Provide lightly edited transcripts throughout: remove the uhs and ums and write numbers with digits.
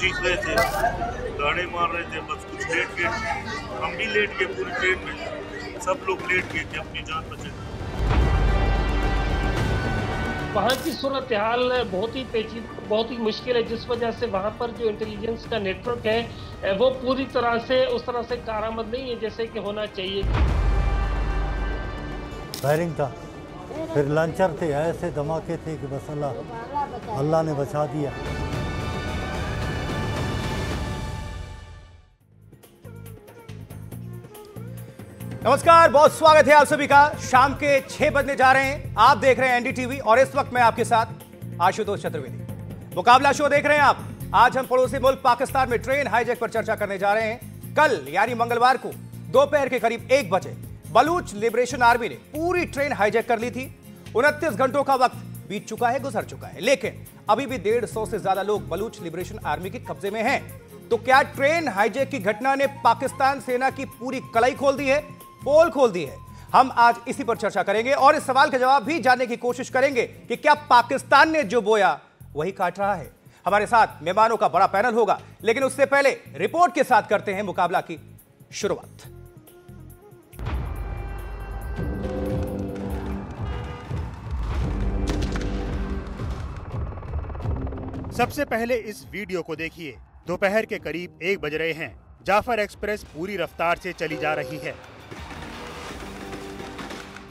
चीख रहे थे, गाड़े मार रहे थे, बस कुछ लेट गए, हम भी लेट गए पूरी ट्रेन में, सब लोग लेट गए कि अपनी जान बचे। वहाँ की सूरत हाल बहुत ही पेचीदा, बहुत ही मुश्किल है, जिस वजह से वहाँ पर जो इंटेलिजेंस का नेटवर्क है वो पूरी तरह से उस तरह से कारआमद नहीं है जैसे कि होना चाहिए। फायरिंग था, फिर लॉन्चर थे, ऐसे धमाके थे कि बस अल्लाह ने बचा दिया। नमस्कार, बहुत स्वागत है आप सभी का। शाम के 6 बजने जा रहे हैं, आप देख रहे हैं एनडीटीवी और इस वक्त मैं आपके साथ आशुतोष चतुर्वेदी। मुकाबला शो देख रहे हैं आप। आज हम पड़ोसी मुल्क पाकिस्तान में ट्रेन हाईजैक पर चर्चा करने जा रहे हैं। कल यानी मंगलवार को दोपहर के करीब 1 बजे बलूच लिबरेशन आर्मी ने पूरी ट्रेन हाईजैक कर ली थी। 29 घंटों का वक्त बीत चुका है, गुजर चुका है, लेकिन अभी भी 150 से ज्यादा लोग बलूच लिबरेशन आर्मी के कब्जे में हैं। तो क्या ट्रेन हाईजैक की घटना ने पाकिस्तान सेना की पूरी कलाई खोल दी है, पोल खोल दी है? हम आज इसी पर चर्चा करेंगे और इस सवाल का जवाब भी जानने की कोशिश करेंगे कि क्या पाकिस्तान ने जो बोया वही काट रहा है। हमारे साथ मेहमानों का बड़ा पैनल होगा, लेकिन उससे पहले रिपोर्ट के साथ करते हैं मुकाबला की शुरुआत। सबसे पहले इस वीडियो को देखिए। दोपहर के करीब 1 बज रहे हैं। जाफर एक्सप्रेस पूरी रफ्तार से चली जा रही है।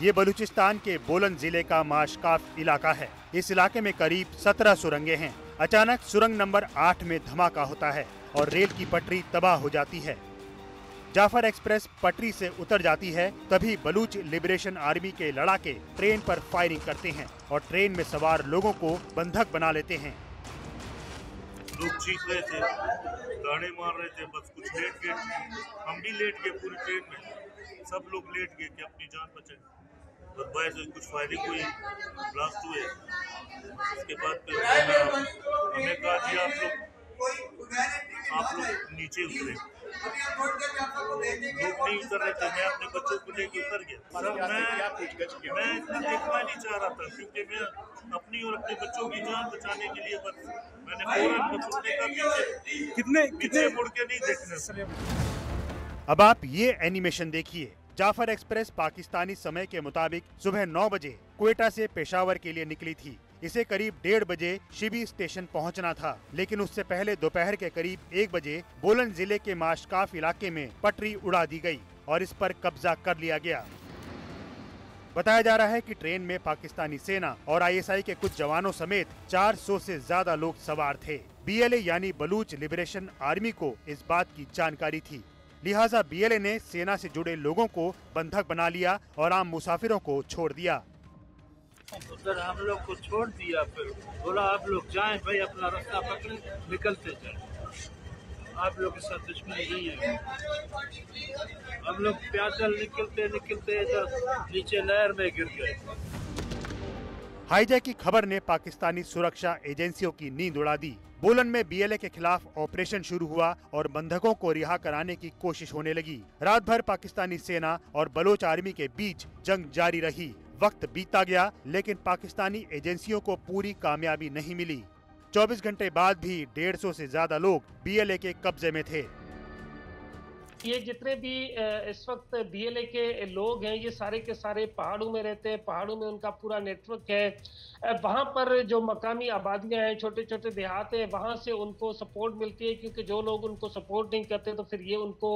ये बलूचिस्तान के बोलन जिले का माशकाफ इलाका है। इस इलाके में करीब 17 सुरंगें हैं। अचानक सुरंग नंबर 8 में धमाका होता है और रेल की पटरी तबाह हो जाती है। जाफर एक्सप्रेस पटरी से उतर जाती है, तभी बलूच लिबरेशन आर्मी के लड़ाके ट्रेन पर फायरिंग करते हैं और ट्रेन में सवार लोगों को बंधक बना लेते हैं। लोग चीख रहे थे, गाड़े मार रहे थे, बस कुछ लेट गए, हम भी लेट गए पूरी ट्रेन में, सब लोग लेट गए कि अपनी जान बचे। बदबाई से कुछ फायरिंग हुई, ब्लास्ट हुए। उसके बाद फिर हमें कहा जी आप लोग नीचे उतरे। लोग नहीं उतर रहे थे, मैं अपने बच्चों को लेके उतर गया। सर मैं इतना देखना नहीं चाह रहा था, क्योंकि मैं अपनी और अपने बच्चों की जान बचाने के लिए बस मैंने फौरन बचने का कितने मुड़ के नहीं देखने। अब आप ये एनिमेशन देखिए। जाफर एक्सप्रेस पाकिस्तानी समय के मुताबिक सुबह 9 बजे क्वेटा से पेशावर के लिए निकली थी। इसे करीब 1:30 बजे शिबी स्टेशन पहुंचना था, लेकिन उससे पहले दोपहर के करीब 1 बजे बोलन जिले के माशकाफ इलाके में पटरी उड़ा दी गई और इस पर कब्जा कर लिया गया। बताया जा रहा है कि ट्रेन में पाकिस्तानी सेना और आईएसआई के कुछ जवानों समेत 400 से ज्यादा लोग सवार थे। बीएलए यानी बलूच लिबरेशन आर्मी को इस बात की जानकारी थी, लिहाजा बीएलए ने सेना से जुड़े लोगों को बंधक बना लिया और आम मुसाफिरों को छोड़ दिया। उधर हम लोग को छोड़ दिया, फिर बोला आप लोग जाएं भाई, अपना रास्ता पकड़े, निकलते जाए, आप लोग के साथ दुश्मनी नहीं है। हम लोग पैदल निकलते नीचे नहर में गिर गए। हाईजैक की खबर ने पाकिस्तानी सुरक्षा एजेंसियों की नींद उड़ा दी। बोलन में बीएलए के खिलाफ ऑपरेशन शुरू हुआ और बंधकों को रिहा कराने की कोशिश होने लगी। रात भर पाकिस्तानी सेना और बलोच आर्मी के बीच जंग जारी रही। वक्त बीतता गया, लेकिन पाकिस्तानी एजेंसियों को पूरी कामयाबी नहीं मिली। 24 घंटे बाद भी 150 से ज्यादा लोग बीएलए के कब्जे में थे। ये जितने भी इस वक्त बीएलए के लोग हैं, ये सारे के सारे पहाड़ों में रहते हैं। पहाड़ों में उनका पूरा नेटवर्क है। वहाँ पर जो मकामी आबादियाँ हैं, छोटे छोटे देहात हैं, वहाँ से उनको सपोर्ट मिलती है, क्योंकि जो लोग उनको सपोर्ट नहीं करते तो फिर ये उनको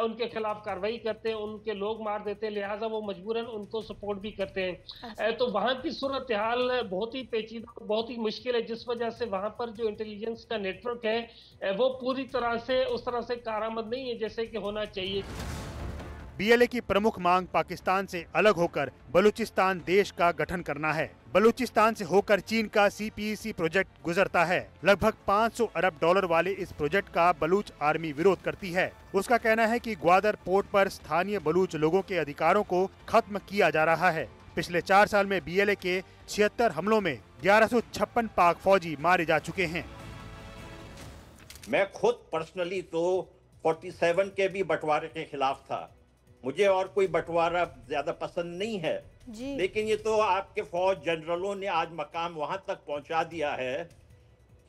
उनके खिलाफ कार्रवाई करते हैं, उनके लोग मार देते हैं, लिहाजा वो मजबूरन उनको सपोर्ट भी करते हैं। तो वहाँ की सूरत हाल बहुत ही पेचीदा, बहुत ही मुश्किल है, जिस वजह से वहाँ पर जो इंटेलिजेंस का नेटवर्क है वो पूरी तरह से उस तरह से कारआमद नहीं है जैसे कि होना चाहिए। बीएलए की प्रमुख मांग पाकिस्तान से अलग होकर बलूचिस्तान देश का गठन करना है। बलूचिस्तान से होकर चीन का सीपीईसी प्रोजेक्ट गुजरता है। लगभग 500 अरब डॉलर वाले इस प्रोजेक्ट का बलूच आर्मी विरोध करती है। उसका कहना है कि ग्वादर पोर्ट पर स्थानीय बलूच लोगों के अधिकारों को खत्म किया जा रहा है। पिछले 4 साल में बीएलए के 76 हमलों में 1156 पाक फौजी मारे जा चुके हैं। मैं खुद पर्सनली तो 47 के भी बंटवारे के खिलाफ था। मुझे और कोई बंटवारा ज्यादा पसंद नहीं है जी। लेकिन ये तो आपके फौज जनरलों ने आज मकाम वहां तक पहुंचा दिया है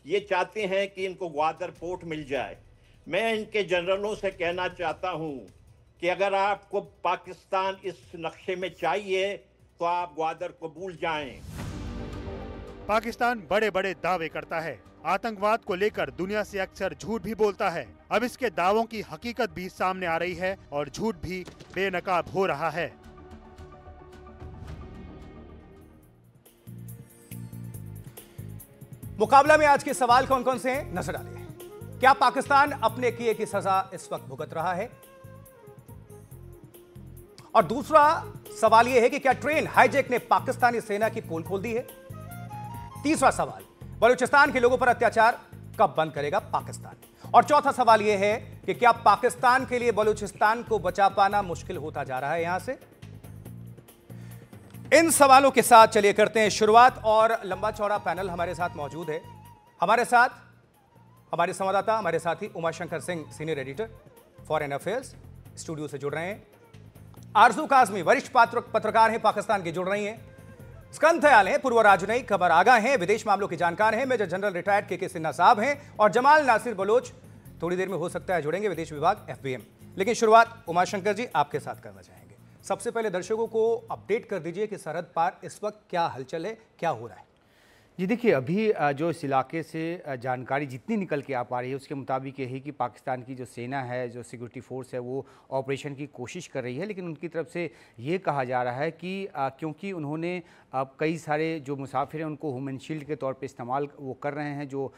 ये चाहते हैं कि इनको ग्वादर पोर्ट मिल जाए। मैं इनके जनरलों से कहना चाहता हूं कि अगर आपको पाकिस्तान इस नक्शे में चाहिए तो आप ग्वादर को भूल जाएं। पाकिस्तान बड़े बड़े दावे करता है, आतंकवाद को लेकर दुनिया से अक्सर झूठ भी बोलता है। अब इसके दावों की हकीकत भी सामने आ रही है और झूठ भी बेनकाब हो रहा है। मुकाबला में आज के सवाल कौन कौन से हैं, नजर डालिए। क्या पाकिस्तान अपने किए की सजा इस वक्त भुगत रहा है? और दूसरा सवाल यह है कि क्या ट्रेन हाईजैक ने पाकिस्तानी सेना की पोल खोल दी है? तीसरा सवाल, बलूचिस्तान के लोगों पर अत्याचार कब बंद करेगा पाकिस्तान? और चौथा सवाल यह है कि क्या पाकिस्तान के लिए बलूचिस्तान को बचा पाना मुश्किल होता जा रहा है यहां से? इन सवालों के साथ चलिए करते हैं शुरुआत। और लंबा चौड़ा पैनल हमारे साथ मौजूद है। हमारे साथ हमारे संवाददाता, हमारे साथी Umashankar Singh, senior editor foreign affairs, studio से जुड़ रहे हैं। आरजू काजमी, वरिष्ठ पत्रकार हैं पाकिस्तान की, जुड़ रही हैं। स्कंद दयाल हैं, पूर्व राजनयिक खबर आगा हैं, विदेश मामलों के जानकार हैं। मेजर जनरल रिटायर्ड के सिन्हा साहब हैं। और जमाल नासिर बलोच थोड़ी देर में हो सकता है जुड़ेंगे, विदेश विभाग FBM। लेकिन शुरुआत उमाशंकर जी आपके साथ करना चाहेंगे। सबसे पहले दर्शकों को अपडेट कर दीजिए कि सरहद पार इस वक्त क्या हलचल है, क्या हो रहा है। जी देखिए, अभी जो इस इलाके से जानकारी जितनी निकल के आ पा रही है उसके मुताबिक यही कि पाकिस्तान की जो सेना है, जो सिक्योरिटी फोर्स है, वो ऑपरेशन की कोशिश कर रही है। लेकिन उनकी तरफ से ये कहा जा रहा है कि क्योंकि उन्होंने अब कई सारे जो मुसाफिर हैं उनको ह्यूमन शील्ड के तौर पे इस्तेमाल वो कर रहे हैं, जो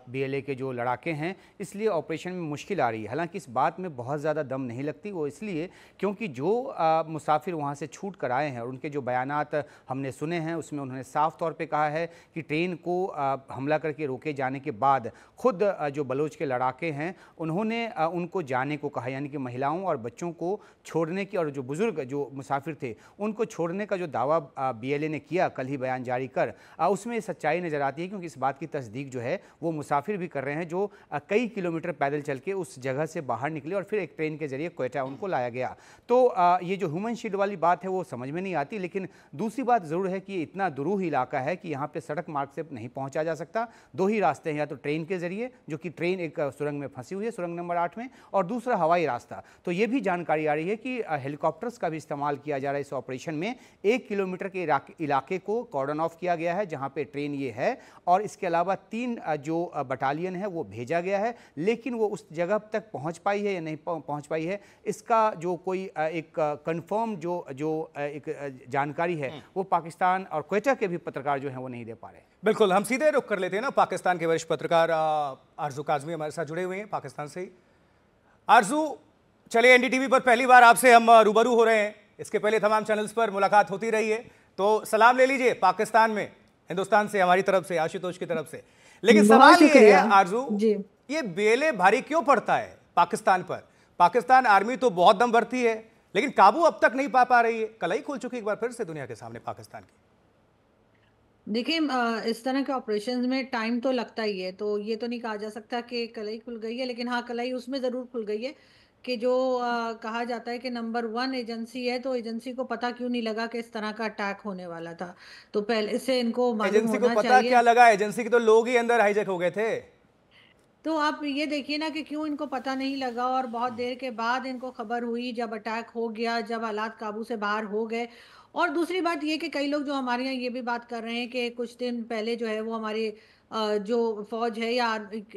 BLA के जो लड़ाके हैं, इसलिए ऑपरेशन में मुश्किल आ रही है। हालांकि इस बात में बहुत ज़्यादा दम नहीं लगती, वो इसलिए क्योंकि जो मुसाफिर वहाँ से छूट कर आए हैं और उनके जो बयानात हमने सुने हैं उसमें उन्होंने साफ तौर पर कहा है कि ट्रेन को हमला करके रोके जाने के बाद खुद जो बलोच के लड़ाके हैं उन्होंने उनको जाने को कहा, यानी कि महिलाओं और बच्चों को छोड़ने की, और जो बुजुर्ग जो मुसाफिर थे उनको छोड़ने का जो दावा BLA ने किया कल ही बयान जारी कर, उसमें सच्चाई नज़र आती है। क्योंकि इस बात की तस्दीक जो है वो मुसाफिर भी कर रहे हैं जो कई किलोमीटर पैदल चल के उस जगह से बाहर निकले और फिर एक ट्रेन के जरिए क्वेटा उनको लाया गया। तो ये जो ह्यूमन शील्ड वाली बात है वो समझ में नहीं आती। लेकिन दूसरी बात ज़रूर है कि ये इतना दुरूह इलाका है कि यहाँ पर सड़क मार्ग से नहीं पहुँचा जा सकता। दो ही रास्ते हैं, या तो ट्रेन के जरिए, जो कि ट्रेन एक सुरंग में फंसी हुई है, सुरंग नंबर 8 में, और दूसरा हवाई रास्ता। तो ये भी जानकारी आ रही है कि हेलीकॉप्टर्स का भी इस्तेमाल किया जा रहा है इस ऑपरेशन में। 1 किलोमीटर के इलाके को कॉर्डन ऑफ किया गया है जहां पे ट्रेन ये है, और इसके अलावा 3 जो बटालियन है वो भेजा गया है। लेकिन वो उस जगह तक पहुंच पाई है या नहीं पहुंच पाई है, इसका जो कोई एक कंफर्म जो एक जानकारी है वो पाकिस्तान और क्वेटा के भी पत्रकार जो हैं वो नहीं दे पा रहे। बिल्कुल, हम सीधे रुख कर लेते हैं ना। पाकिस्तान के वरिष्ठ पत्रकार आरजू काजमी हमारे साथ जुड़े हुए हैं पाकिस्तान से ही। आरजू, चलिए NDTV पर पहली बार आपसे हम रूबरू हो रहे हैं। इसके पहले तमाम चैनल्स पर मुलाकात होती रही है, तो सलाम ले लीजिए पाकिस्तान में, हिंदुस्तान से, हमारी तरफ से, आशुतोष की तरफ से। लेकिन सवाल ये है आरजू, ये BLA भारी क्यों पड़ता है पाकिस्तान पर? पाकिस्तान आर्मी तो बहुत दम भरती है लेकिन काबू अब तक नहीं पा रही है। कलाई खुल चुकी एक बार फिर से दुनिया के सामने पाकिस्तान की। देखिए, इस तरह के ऑपरेशंस में टाइम तो लगता ही है, तो ये तो नहीं कहा जा सकता कि कलाई खुल गई है। लेकिन हाँ, कलाई उसमें ज़रूर खुल गई है कि जो कहा जाता है कि नंबर 1 एजेंसी है, तो एजेंसी को पता क्यों नहीं लगा कि इस तरह का अटैक होने वाला था। तो पहले से इनको मालूम एजेंसी को होना पता चाहिए। क्या लगा? एजेंसी के तो लोग ही अंदर हाईजैक हो गए थे। तो आप ये देखिए ना कि क्यों इनको पता नहीं लगा, और बहुत देर के बाद इनको खबर हुई जब अटैक हो गया, जब हालात काबू से बाहर हो गए। और दूसरी बात ये कि कई लोग जो हमारे यहाँ ये भी बात कर रहे हैं कि कुछ दिन पहले जो है वो हमारी जो फौज है या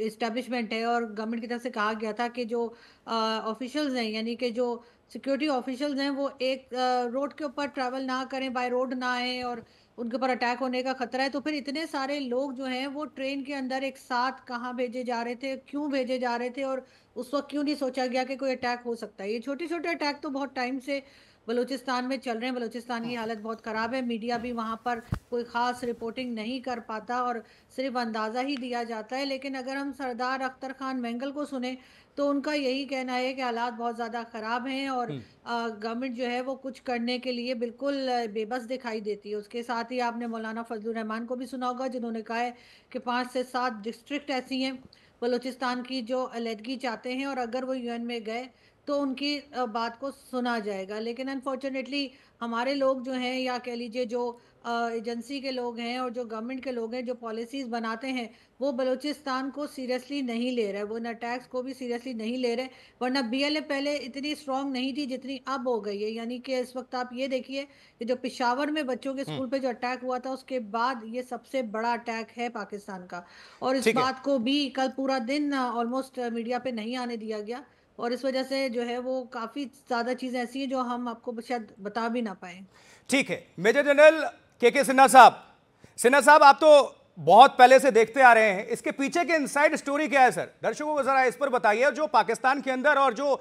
इस्टेब्लिशमेंट है और गवर्नमेंट की तरफ से कहा गया था कि जो ऑफिशियल्स हैं, यानी कि जो सिक्योरिटी ऑफिशियल्स हैं, वो एक रोड के ऊपर ट्रैवल ना करें, बाय रोड ना आए, और उनके ऊपर अटैक होने का खतरा है। तो फिर इतने सारे लोग जो हैं वो ट्रेन के अंदर एक साथ कहाँ भेजे जा रहे थे, क्यों भेजे जा रहे थे, और उस वक्त क्यों नहीं सोचा गया कि कोई अटैक हो सकता है? ये छोटे छोटे अटैक तो बहुत टाइम से बलूचिस्तान में चल रहे हैं। बलूचिस्तान की हालत बहुत ख़राब है। मीडिया भी वहाँ पर कोई ख़ास रिपोर्टिंग नहीं कर पाता और सिर्फ अंदाज़ा ही दिया जाता है। लेकिन अगर हम सरदार अख्तर खान मैंगल को सुने तो उनका यही कहना है कि हालात बहुत ज़्यादा ख़राब हैं और गवर्नमेंट जो है वो कुछ करने के लिए बिल्कुल बेबस दिखाई देती है। उसके साथ ही आपने मौलाना फजलुर रहमान को भी सुना होगा, जिन्होंने कहा है कि 5 से 7 डिस्ट्रिक्ट ऐसी हैं बलूचिस्तान की जो अलहदगी चाहते हैं, और अगर वो UN में गए तो उनकी बात को सुना जाएगा। लेकिन अनफॉर्चुनेटली हमारे लोग जो हैं, या कह लीजिए जो एजेंसी के लोग हैं और जो गवर्नमेंट के लोग हैं जो पॉलिसीज़ बनाते हैं वो बलूचिस्तान को सीरियसली नहीं ले रहे, वो इन अटैक्स को भी सीरियसली नहीं ले रहे। वरना बीएलए पहले इतनी स्ट्रांग नहीं थी जितनी अब हो गई है। यानी कि इस वक्त आप ये देखिए कि जो पेशावर में बच्चों के स्कूल पे जो अटैक हुआ था उसके बाद ये सबसे बड़ा अटैक है पाकिस्तान का। और इस ठीक है। बात को भी कल पूरा दिन ऑलमोस्ट मीडिया पे नहीं आने दिया गया और इस वजह से जो है वो काफ़ी ज़्यादा चीज़ें ऐसी हैं जो हम आपको शायद बता भी ना पाए। ठीक है, मेजर जनरल के सिन्हा साहब, आप तो बहुत पहले से देखते आ रहे हैं, इसके पीछे के इनसाइड स्टोरी क्या है सर? दर्शकों को जरा इस पर बताइए, जो पाकिस्तान के अंदर और जो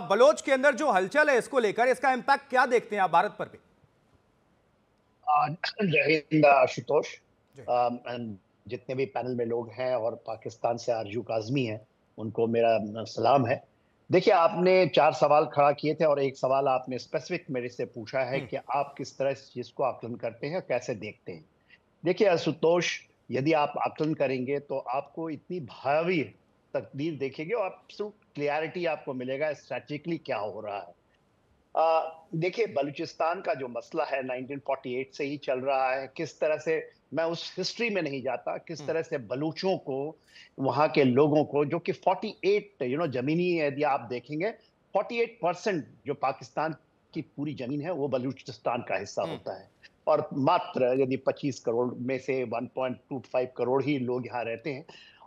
बलोच के अंदर जो हलचल है इसको लेकर, इसका इंपैक्ट क्या देखते हैं आप भारत पर भी? जय हिंद आशुतोष, जितने भी पैनल में लोग हैं और पाकिस्तान से आरजू काजमी हैं उनको मेरा सलाम है। देखिए, आपने 4 सवाल खड़ा किए थे और एक सवाल आपने स्पेसिफिक मेरे से पूछा है कि आप किस तरह इस चीज को आकलन करते हैं, कैसे देखते हैं। देखिए आशुतोष, यदि आप आकलन करेंगे तो आपको इतनी भयावह तकदीर देखेंगे और एब्सोल्यूट क्लियरिटी आपको मिलेगा स्ट्रैटेजिकली क्या हो रहा है। देखिए, बलूचिस्तान का जो मसला है 1948 से ही चल रहा है। किस तरह से, मैं उस हिस्ट्री में नहीं जाता, किस तरह से बलूचों को, वहां के लोगों को, जो कि 48 जमीनी, यदि आप देखेंगे 48% जो पाकिस्तान की पूरी जमीन है वो बलूचिस्तान का हिस्सा होता है और मात्र यदि 25 करोड़ में से 1.25 करोड़ ही लोग यहाँ रहते हैं।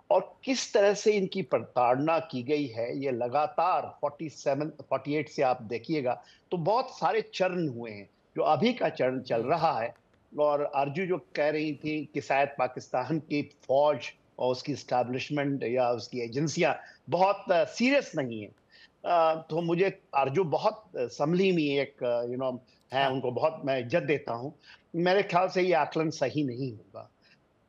और किस तरह से इनकी प्रताड़ना की गई है, ये लगातार 48 से आप देखिएगा तो बहुत सारे चरण हुए हैं। जो अभी का चरण चल रहा है, और आरजू जो कह रही थी कि शायद पाकिस्तान की फौज और उसकी स्टैब्लिशमेंट या उसकी एजेंसियां बहुत सीरियस नहीं है, तो मुझे आरजू बहुत संभली हुई एक है, उनको बहुत मैं इज्जत देता हूं। मेरे ख्याल से ये आकलन सही नहीं होगा।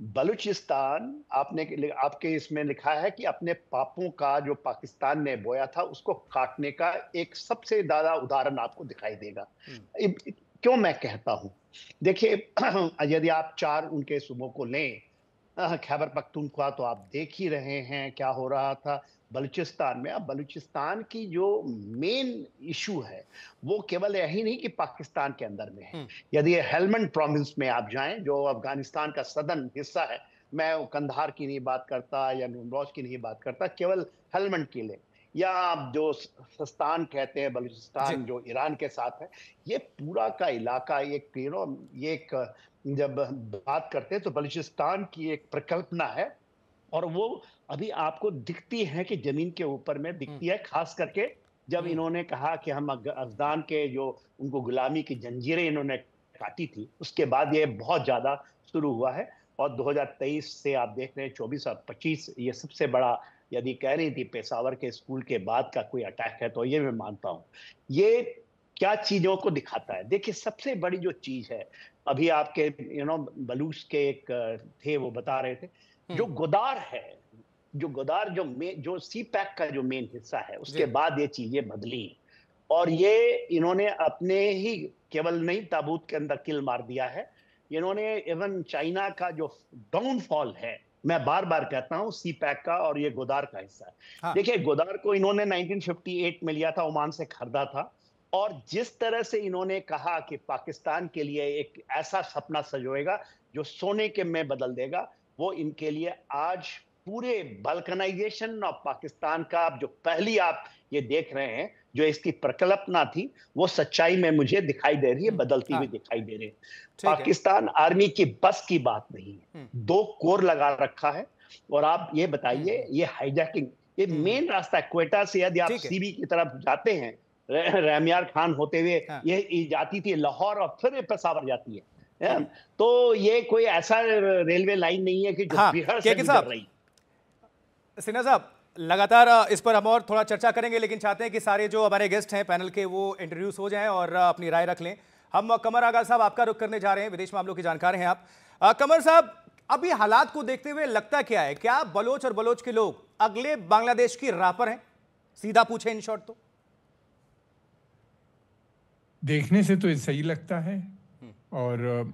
बलूचिस्तान, आपके इसमें लिखा है कि अपने पापों का जो पाकिस्तान ने बोया था उसको काटने का एक सबसे ज्यादा उदाहरण आपको दिखाई देगा। क्यों मैं कहता हूं, देखिए यदि आप 4 उनके सूबों को लें, खैबर पख्तूनख्वा तो आप देख ही रहे हैं क्या हो रहा था बलूचिस्तान में। अब बलूचिस्तान की जो मेन इशू है वो केवल यही नहीं कि पाकिस्तान के अंदर में है। यदि हेलमंड प्रोविंस में आप जाएं, जो अफगानिस्तान का सदर्न हिस्सा है, मैं कंधार की नहीं बात करता या नुमरोज की नहीं बात करता, केवल हेलमंड की ले, या आप जो सस्तान कहते हैं बलूचिस्तान जो ईरान के साथ है, ये पूरा का इलाका एक जब बात करते हैं तो बलूचिस्तान की एक परिकल्पना है और वो अभी आपको दिखती है कि जमीन के ऊपर में दिखती है। खास करके जब इन्होंने कहा कि हम अफगान के जो उनको गुलामी की जंजीरें इन्होंने काटी थी, उसके बाद ये बहुत ज्यादा शुरू हुआ है। और 2023 से आप देख रहे हैं 24 और 25, ये सबसे बड़ा, यदि कह रही थी पेशावर के स्कूल के बाद का कोई अटैक है तो ये मैं मानता हूं। ये क्या चीजों को दिखाता है? देखिए, सबसे बड़ी जो चीज है, अभी आपके बलूच के एक थे, वो बता रहे थे, जो गोदार है, जो सी पैक का जो मेन हिस्सा है, उसके बाद ये चीजें बदली और ये इन्होंने अपने ही केवल नहीं ताबूत के अंदर किल मार दिया है। इन्होंने इवन चाइना का जो डाउनफॉल है, मैं बार बार कहता हूं, सी पैक का और ये गोदार का हिस्सा है। हाँ। देखिए, गोदार को इन्होंने 1958 में लिया था, ओमान से खरीदा था, और जिस तरह से इन्होंने कहा कि पाकिस्तान के लिए एक ऐसा सपना सजोएगा जो सोने के में बदल देगा, वो इनके लिए आज पूरे बल्कनाइजेशन ऑफ पाकिस्तान का जो पहली आप ये देख रहे हैं, जो इसकी प्रकल्पना थी, वो सच्चाई में मुझे दिखाई दे रही है, बदलती हुई दिखाई दे रही है। पाकिस्तान आर्मी की बस की बात नहीं है, 2 कोर लगा रखा है। और आप ये बताइए, ये हाईजैकिंग, ये मेन रास्ता है क्वेटा से, यदि आप सीबी की तरफ जाते हैं, रहमियार खान होते हुए ये जाती थी लाहौर और फिर पेशावर जाती है। तो ये कोई ऐसा रेलवे लाइन नहीं है कि जो बिहार से गुजर रही। सिन्हा साहब, लगातार इस पर हम और थोड़ा चर्चा करेंगे, लेकिन चाहते हैं कि सारे जो हमारे गेस्ट हैं पैनल के वो इंट्रोड्यूस हो जाएं और अपनी राय रख लें। हम कमर आगा साहब आपका रुख करने जा रहे हैं, विदेश मामलों के जानकार हैं आप। कमर साहब, अभी हालात को देखते हुए लगता क्या है, क्या बलोच और बलोच के लोग अगले बांग्लादेश की राह पर हैं? सीधा पूछे इन शॉर्ट तो देखने से तो सही लगता है, और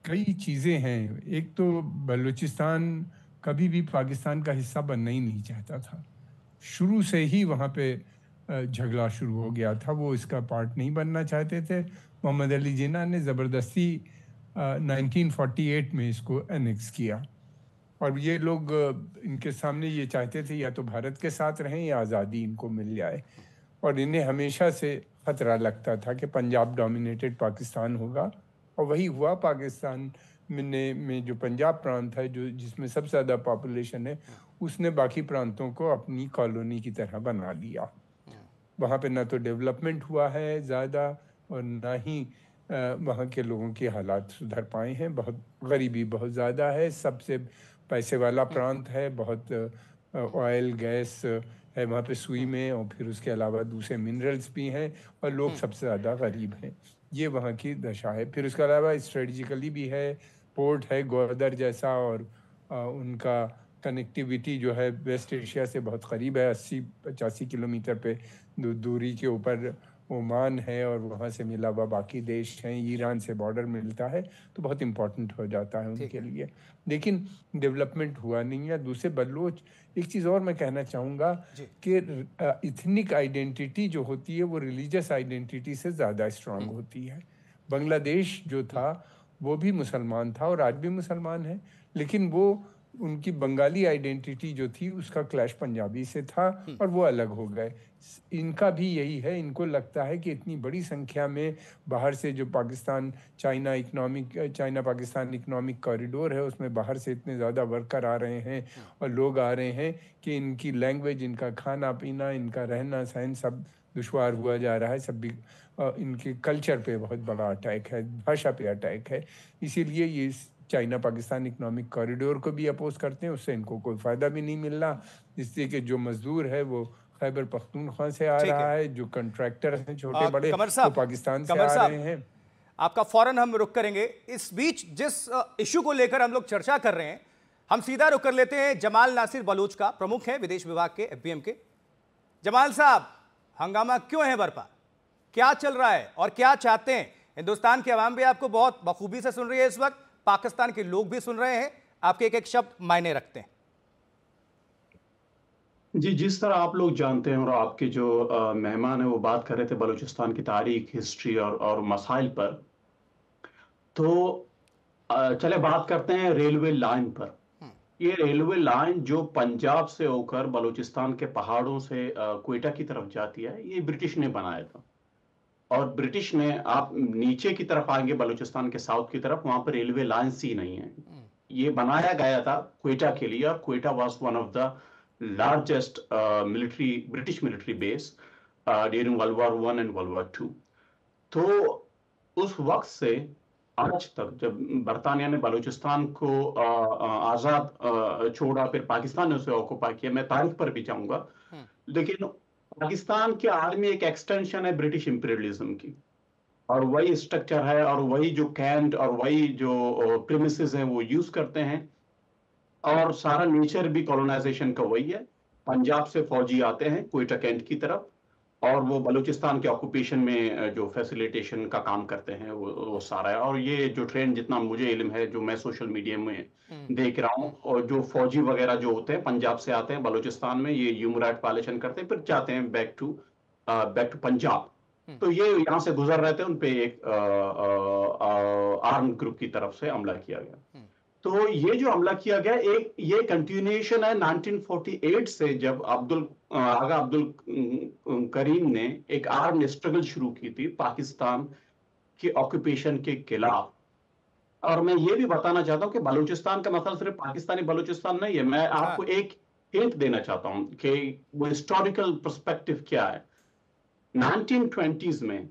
कई चीज़ें हैं। एक तो बलूचिस्तान कभी भी पाकिस्तान का हिस्सा बनना ही नहीं चाहता था, शुरू से ही वहाँ पे झगड़ा शुरू हो गया था, वो इसका पार्ट नहीं बनना चाहते थे। मोहम्मद अली जिन्ना ने ज़बरदस्ती 1948 में इसको एनेक्स किया। और ये लोग इनके सामने ये चाहते थे या तो भारत के साथ रहें या आज़ादी इनको मिल जाए। और इन्हें हमेशा से खतरा लगता था कि पंजाब डोमिनेटेड पाकिस्तान होगा, और वही हुआ। पाकिस्तान में जो पंजाब प्रांत है, जो जिसमें सबसे ज़्यादा पॉपुलेशन है, उसने बाकी प्रांतों को अपनी कॉलोनी की तरह बना लिया। वहाँ पे ना तो डेवलपमेंट हुआ है ज़्यादा, और ना ही वहाँ के लोगों के हालात सुधर पाए हैं। बहुत गरीबी बहुत ज़्यादा है, सबसे पैसे वाला प्रांत है, बहुत ऑयल गैस है वहाँ पे सुई में, और फिर उसके अलावा दूसरे मिनरल्स भी हैं, और लोग सबसे ज़्यादा गरीब हैं। ये वहाँ की दशा है। फिर उसके अलावा स्ट्रेटजिकली भी है, पोर्ट है ग्वादर जैसा, और उनका कनेक्टिविटी जो है वेस्ट एशिया से बहुत करीब है। 80-85 किलोमीटर पे दूरी के ऊपर ओमान है, और वहाँ से मिला हुआ बाकी देश हैं। ईरान से बॉर्डर मिलता है, तो बहुत इम्पोर्टेंट हो जाता है उनके लिए। लेकिन डेवलपमेंट हुआ नहीं है। दूसरे बलोच, एक चीज़ और मैं कहना चाहूँगा कि इथनिक आइडेंटिटी जो होती है वो रिलीजियस आइडेंटिटी से ज़्यादा स्ट्रांग होती है। बांग्लादेश जो था वो भी मुसलमान था और आज भी मुसलमान है, लेकिन वो उनकी बंगाली आइडेंटिटी जो थी उसका क्लैश पंजाबी से था, और वो अलग हो गए। इनका भी यही है। इनको लगता है कि इतनी बड़ी संख्या में बाहर से जो Pakistan China Pakistan economic corridor है, उसमें बाहर से इतने ज़्यादा वर्कर आ रहे हैं और लोग आ रहे हैं कि इनकी लैंग्वेज, इनका खाना पीना, इनका रहना सहन सब दुश्वार हुआ जा रहा है। सब भी इनके कल्चर पे बहुत बड़ा अटैक है, भाषा पे अटैक है। इसीलिए ये चाइना पाकिस्तान इकोनॉमिक कॉरिडोर को भी अपोज करते हैं। उससे इनको कोई फ़ायदा भी नहीं मिल रहा, जिससे कि जो मजदूर है वो खैबर पख्तूनख्वा से आ रहा है, जो कॉन्ट्रैक्टर हैं छोटे बड़े वो पाकिस्तान से आ रहे हैं। आपका फौरन हम रुक करेंगे। इस बीच जिस इशू को लेकर हम लोग चर्चा कर रहे हैं, हम सीधा रुक कर लेते हैं जमाल नासिर बलूच का, प्रमुख है विदेश विभाग के, FBM के। जमाल साहब, हंगामा क्यों है बरपा, क्या चल रहा है और क्या चाहते हैं? हिंदुस्तान की आवाम भी आपको बहुत बखूबी से सुन रही है इस वक्त, पाकिस्तान के लोग भी सुन रहे हैं, आपके एक एक शब्द मायने रखते हैं। जी, जिस तरह आप लोग जानते हैं और आपके जो मेहमान हैं वो बात कर रहे थे बलूचिस्तान की तारीख, हिस्ट्री और मसाइल पर, तो चले बात करते हैं रेलवे लाइन पर। ये रेलवे लाइन जो पंजाब से होकर बलूचिस्तान के पहाड़ों से क्वेटा की तरफ जाती है, ये ब्रिटिश ने बनाया था। और ब्रिटिश ने, आप नीचे की तरफ आएंगे बलूचिस्तान के साउथ की तरफ, वहां पर रेलवे लाइन सी नहीं है। ये बनाया गया था क्वेटा के लिए, और Quetta was one of the largest British military base during world war 1 and world war 2। तो उस वक्त से आज तक, जब बरतानिया ने बलूचिस्तान को आजाद छोड़ा, फिर पाकिस्तान ने उसे ऑक्युपाई किया, मैं तारीख पर भी जाऊंगा, लेकिन पाकिस्तान की आर्मी एक एक्सटेंशन है ब्रिटिश इंपीरियलिज्म की, और वही स्ट्रक्चर है, और वही जो कैंट और वही जो प्रीमिसेस हैं वो यूज करते हैं, और सारा नेचर भी कॉलोनाइजेशन का वही है। पंजाब से फौजी आते हैं क्वेटा कैंट की तरफ, और वो बलूचिस्तान के ऑक्यूपेशन में जो फैसिलिटेशन का काम करते हैं वो सारा है। और ये जो ट्रेंड, जितना मुझे इल्म है, जो मैं सोशल मीडिया में देख रहा हूँ, और जो फौजी वगैरह जो होते हैं पंजाब से आते हैं बलूचिस्तान में, ये ह्यूमन राइट वायलेशन करते हैं, फिर जाते हैं बैक टू पंजाब। तो ये यहाँ से गुजर रहे थे, उन पे एक आर्म्ड ग्रुप की तरफ से हमला किया गया। तो ये जो हमला किया गया, एक ये कंटिन्यूएशन है 1948 से, जब आगा अब्दुल करीम ने एक आर्म्ड स्ट्रगल शुरू की थी पाकिस्तान के ऑक्यूपेशन के खिलाफ। और मैं ये भी बताना चाहता हूं कि बलूचिस्तान का मसला सिर्फ पाकिस्तानी बलूचिस्तान नहीं है। मैं आपको एक हिंट देना चाहता हूं कि वो हिस्टोरिकल पर्सपेक्टिव क्या है। 1920s में,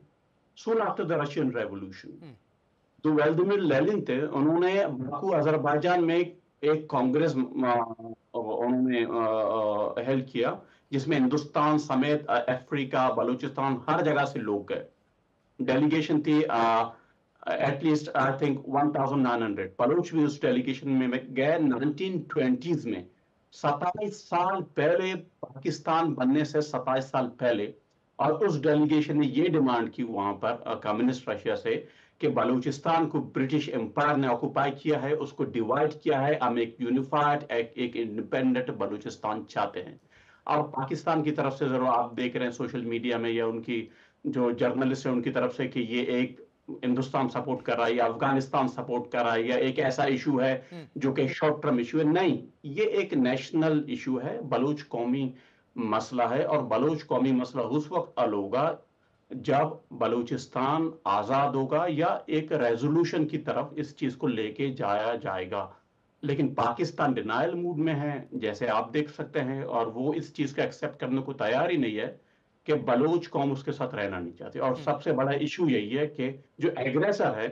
soon after the Russian Revolution, जो व्लादिमीर लेनिन थे, उन्होंने बाकू अजरबैजान में एक कांग्रेस उन्होंने हेल्ड किया, जिसमें हिंदुस्तान समेत अफ्रीका, बलूचिस्तान, हर जगह से लोग गए। डेलीगेशन थी एटलीस्ट आई थिंक 1900। बलूच भी उस डेलीगेशन में गए 1920s में, 27 साल पहले, पाकिस्तान बनने से 27 साल पहले। और उस डेलीगेशन ने ये डिमांड की वहां पर कम्युनिस्ट रशिया से कि बलूचिस्तान को ब्रिटिश एम्पायर ने ऑक्युपाई किया है, उसको डिवाइड किया है, हम एक यूनिफाइड एक इंडिपेंडेंट बलूचिस्तान चाहते हैं। अब पाकिस्तान की तरफ से जरूर आप देख रहे हैं सोशल मीडिया में, या उनकी जो जर्नलिस्ट है उनकी तरफ से, कि ये एक हिंदुस्तान सपोर्ट कर रहा है या अफगानिस्तान सपोर्ट कर रहा है या एक ऐसा इशू है जो कि शॉर्ट टर्म इशू है। नहीं, ये एक नेशनल इशू है, बलूच कौमी मसला है। और बलूच कौमी मसला उस वक्त हल होगा जब बलूचिस्तान आजाद होगा या एक रेजोल्यूशन की तरफ इस चीज को लेके जाया जाएगा। लेकिन पाकिस्तान डिनायल मूड में है, जैसे आप देख सकते हैं, और वो इस चीज को एक्सेप्ट करने को तैयार ही नहीं है कि बलूच कौम उसके साथ रहना नहीं चाहती। और सबसे बड़ा इशू यही है कि जो एग्रेसर है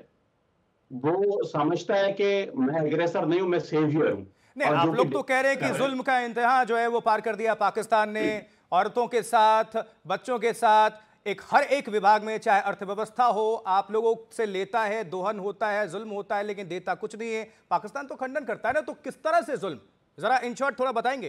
वो समझता है कि मैं एग्रेसर नहीं हूं, मैं सेवियर हूं। नहीं, आप लोग तो कह रहे हैं कि जुल्म का इंतहा जो है वो पार कर दिया पाकिस्तान ने, औरतों के साथ, बच्चों के साथ, हर एक विभाग में, चाहे अर्थव्यवस्था हो, आप लोगों से लेता है, दोहन होता है, जुल्म होता है, लेकिन देता कुछ नहीं है। पाकिस्तान तो खंडन करता है ना, तो किस तरह से जुल्म, जरा इन शॉर्ट थोड़ा बताएंगे।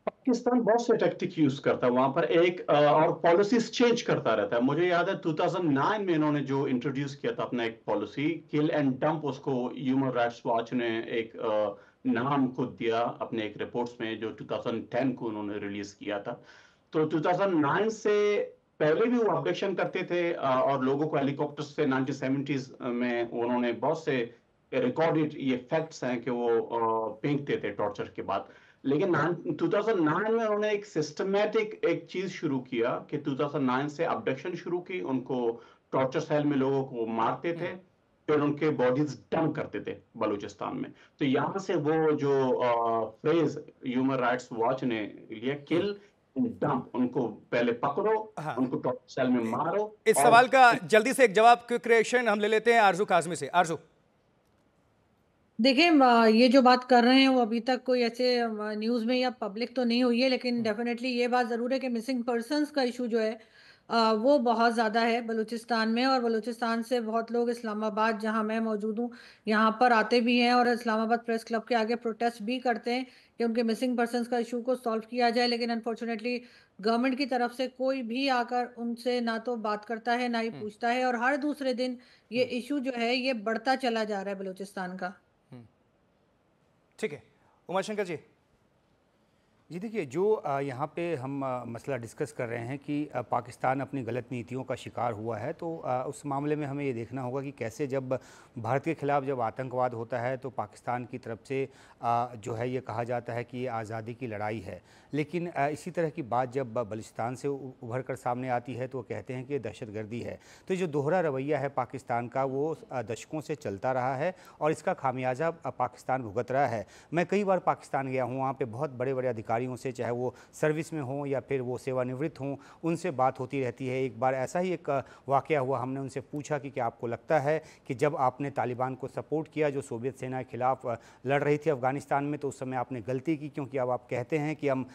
पाकिस्तान बहुत से टैक्टिक यूज करता है वहां पर, एक और पॉलिसीज चेंज करता रहता है। मुझे याद है 2009 में इन्होंने जो इंट्रोड्यूस किया था अपना एक पॉलिसी, किल एंड डंप, उसको ह्यूमन राइट्स वॉच ने एक नाम खुद दिया अपने एक रिपोर्ट्स में, जो 2010 को उन्होंने रिलीज किया था। तो 2009 से पहले भी वो ऑब्जेक्शन करते थे और लोगों को हेलीकॉप्टर से 1970s में उन्होंने बहुत से रिकॉर्डेड ये फैक्ट्स हैं कि वो फेंकते थे टॉर्चर के बाद। लेकिन 2009 में उन्होंने एक सिस्टमैटिक एक चीज शुरू किया कि 2009 से अब्डक्शन शुरू की, उनको टॉर्चर सेल में लोगों को मारते थे, फिर उनके बॉडीज डंप करते थे बलूचिस्तान में। तो यहाँ से वो जो फ्रेज ह्यूमन राइट्स वॉच ने लिया, किल डंप, उनको पहले पकड़ो, उनको टॉर्चर सेल में मारो। इस सवाल का जल्दी से एक जवाब, क्विक रिएक्शन हम ले लेते हैं आरजू काज़मी से। आरजू, देखिए, ये जो बात कर रहे हैं वो अभी तक कोई ऐसे न्यूज़ में या पब्लिक तो नहीं हुई है, लेकिन डेफिनेटली ये बात ज़रूर है कि मिसिंग पर्सन्स का इशू जो है वो बहुत ज़्यादा है बलूचिस्तान में। और बलूचिस्तान से बहुत लोग इस्लामाबाद, जहां मैं मौजूद हूँ, यहाँ पर आते भी हैं और इस्लामाबाद प्रेस क्लब के आगे प्रोटेस्ट भी करते हैं कि उनके मिसिंग पर्सन्स का इशू को सॉल्व किया जाए। लेकिन अनफॉर्चुनेटली गवर्नमेंट की तरफ से कोई भी आकर उनसे ना तो बात करता है, ना ही पूछता है, और हर दूसरे दिन ये इशू जो है ये बढ़ता चला जा रहा है बलूचिस्तान का। ठीक है, उमर शंकर जी। जी देखिए, जो यहाँ पे हम मसला डिस्कस कर रहे हैं कि पाकिस्तान अपनी गलत नीतियों का शिकार हुआ है, तो उस मामले में हमें ये देखना होगा कि कैसे जब भारत के ख़िलाफ़ जब आतंकवाद होता है तो पाकिस्तान की तरफ से जो है ये कहा जाता है कि ये आज़ादी की लड़ाई है, लेकिन इसी तरह की बात जब बलूचिस्तान से उभर कर सामने आती है तो वो कहते हैं कि दहशतगर्दी है। तो जो दोहरा रवैया है पाकिस्तान का, वो दशकों से चलता रहा है और इसका खामियाजा पाकिस्तान भुगत रहा है। मैं कई बार पाकिस्तान गया हूँ, वहाँ पर बहुत बड़े बड़े अधिकारियों से, चाहे वो सर्विस में हों या फिर वो सेवानिवृत्त हों, उनसे बात होती रहती है। एक बार ऐसा ही एक वाक़या हुआ, हमने उनसे पूछा कि क्या आपको लगता है कि जब आपने तालिबान को सपोर्ट किया जो सोवियत सेना के खिलाफ लड़ रही थी अफ़गानिस्तान में, तो उस समय आपने गलती की, क्योंकि अब आप कहते हैं कि हम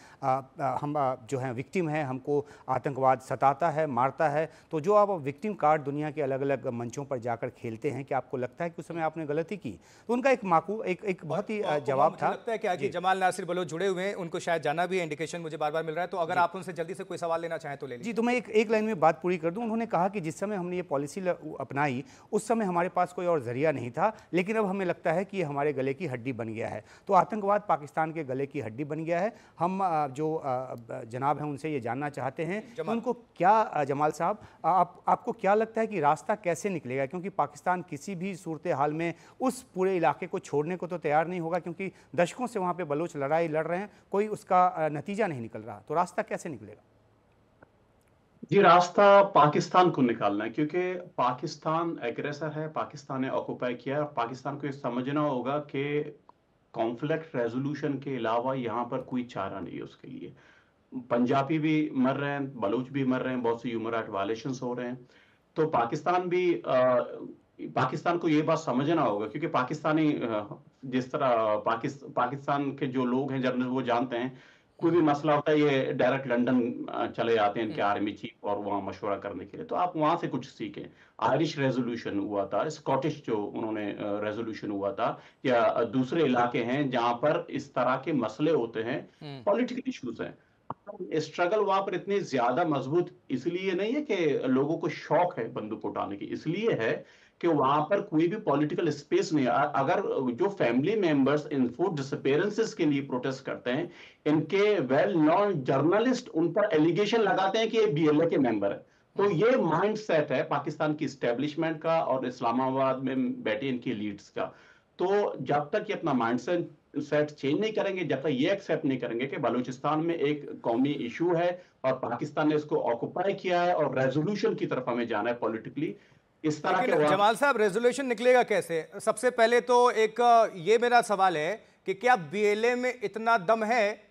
जो हैं विक्टिम हैं, हमको आतंकवाद सताता है, मारता है। तो जो आप विक्टिम कार्ड दुनिया के अलग अलग मंचों पर जाकर खेलते हैं, कि आपको लगता है कि उस समय आपने गलती की? तो उनका एक बहुत ही जवाब था। लगता है कि आगे जमाल नासिर बलोच जुड़े हुए हैं, उनको शायद जाना भी इंडिकेशन मुझे बार बार मिल रहा है, तो अगर आप उनसे जल्दी से कोई सवाल लेना चाहें तो ले लीजिए। जी, तो मैं एक लाइन में बात पूरी कर दूं। उन्होंने कहा कि जिस समय हमने ये पॉलिसी अपनाई उस समय हमारे पास कोई और जरिया नहीं था, लेकिन अब हमें लगता है कि ये हमारे गले की हड्डी बन गया है। तो आतंकवाद पाकिस्तान के गले की हड्डी बन गया है। हम जो जनाब हैं उनसे ये जानना चाहते हैं कि उनको क्या, जमाल साहब, आपको क्या लगता है कि रास्ता कैसे निकलेगा? क्योंकि पाकिस्तान किसी भी सूरत हाल में उस पूरे इलाके को छोड़ने को तो तैयार नहीं होगा, क्योंकि दशकों से वहाँ पे बलोच लड़ाई लड़ रहे हैं, कोई उसका नतीजा नहीं निकल रहा। तो रास्ता कैसे निकलेगा? जी, रास्ता पाकिस्तान को निकालना है, क्योंकि पाकिस्तान एग्रेसर है, पाकिस्तान ने ऑक्युपाई किया है और पाकिस्तान को ये समझना होगा कि कॉन्फ्लिक्ट रेजोल्यूशन के अलावा यहाँ पर कोई चारा नहीं है उसके लिए। पंजाबी भी मर रहे हैं, बलूच भी मर रहे हैं, बहुत से ह्यूमन राइट वायलेशंस हो रहे हैं। तो पाकिस्तान को ये बात समझना होगा, क्योंकि पाकिस्तानी जिस तरह पाकिस्तान के जो लोग हैं, जर्नलिस्ट, वो जानते हैं कोई भी मसला होता है ये डायरेक्ट लंदन चले जाते हैं इनके आर्मी चीफ और वहाँ मशवरा करने के लिए। तो आप वहाँ से कुछ सीखें। आयरिश रेजोल्यूशन हुआ था, स्कॉटिश जो उन्होंने रेजोल्यूशन हुआ था, या दूसरे इलाके हैं जहाँ पर इस तरह के मसले होते हैं, पॉलिटिकल इश्यूज हैं। स्ट्रगल वहां पर इतनी ज्यादा मजबूत इसलिए नहीं है कि लोगों को शौक है बंदूक उठाने की, इसलिए है कि वहां पर कोई भी पॉलिटिकल स्पेस नहीं है। अगर जो family members in food disappearances के लिए प्रोटेस्ट करते हैं, इनके वेल नोन जर्नलिस्ट उन पर एलिगेशन लगाते हैं कि ये बीएलए के मेंबर है, तो ये माइंड सेट है पाकिस्तान की स्टैब्लिशमेंट का और इस्लामाबाद में बैठे इनकी लीड्स का। तो जब तक ये अपना माइंड सेट चेंज नहीं करेंगे, जब तक ये एक्सेप्ट नहीं करेंगे कि बलूचिस्तान में एक कौमी इशू है और पाकिस्तान ने इसको ऑक्युपाई किया है और रेजोल्यूशन की तरफ हमें जाना है पॉलिटिकली, इस तरह के जमाल साहब रेजोल्यूशन निकलेगा कैसे? सबसे पहले तो एक ये मेरा सवाल है कि क्या बीएलए में इतना दम है,